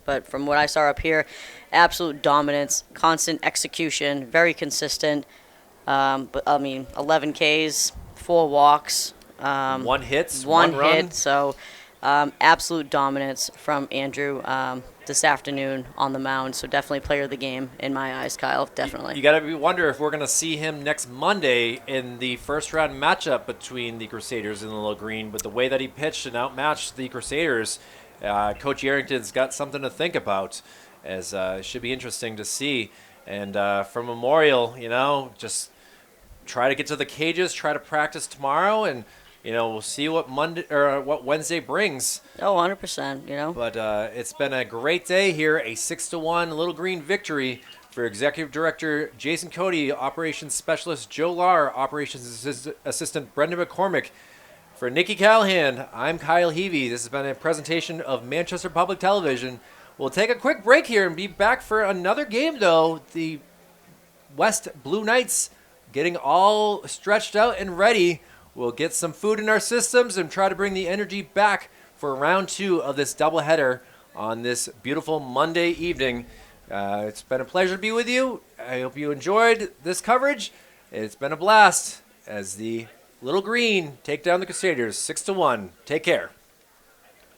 But from what I saw up here, absolute dominance, constant execution, very consistent. But I mean, 11 Ks, 4 walks. 1 hit, One run. hit. So absolute dominance from Andrew this afternoon on the mound. So definitely player of the game in my eyes, Kyle. Definitely. You got to wonder if we're going to see him next Monday in the first round matchup between the Crusaders and the Little Green. But the way that he pitched and outmatched the Crusaders, Coach Yarrington's got something to think about. As it should be interesting to see. And from Memorial, just try to get to the cages, try to practice tomorrow, and we'll see what what Wednesday brings. Oh, 100%. But it's been a great day here, a 6-1 Little Green victory for Executive Director Jason Cody, Operations Specialist Joe Lahr, Operations Assistant Brendan McCormick. For Nikki Callahan, I'm Kyle Heavey. This has been a presentation of Manchester Public Television. We'll take a quick break here and be back for another game, though. The West Blue Knights getting all stretched out and ready. We'll get some food in our systems and try to bring the energy back for round 2 of this doubleheader on this beautiful Monday evening. It's been a pleasure to be with you. I hope you enjoyed this coverage. It's been a blast as the Little Green take down the Crusaders 6-1. Take care.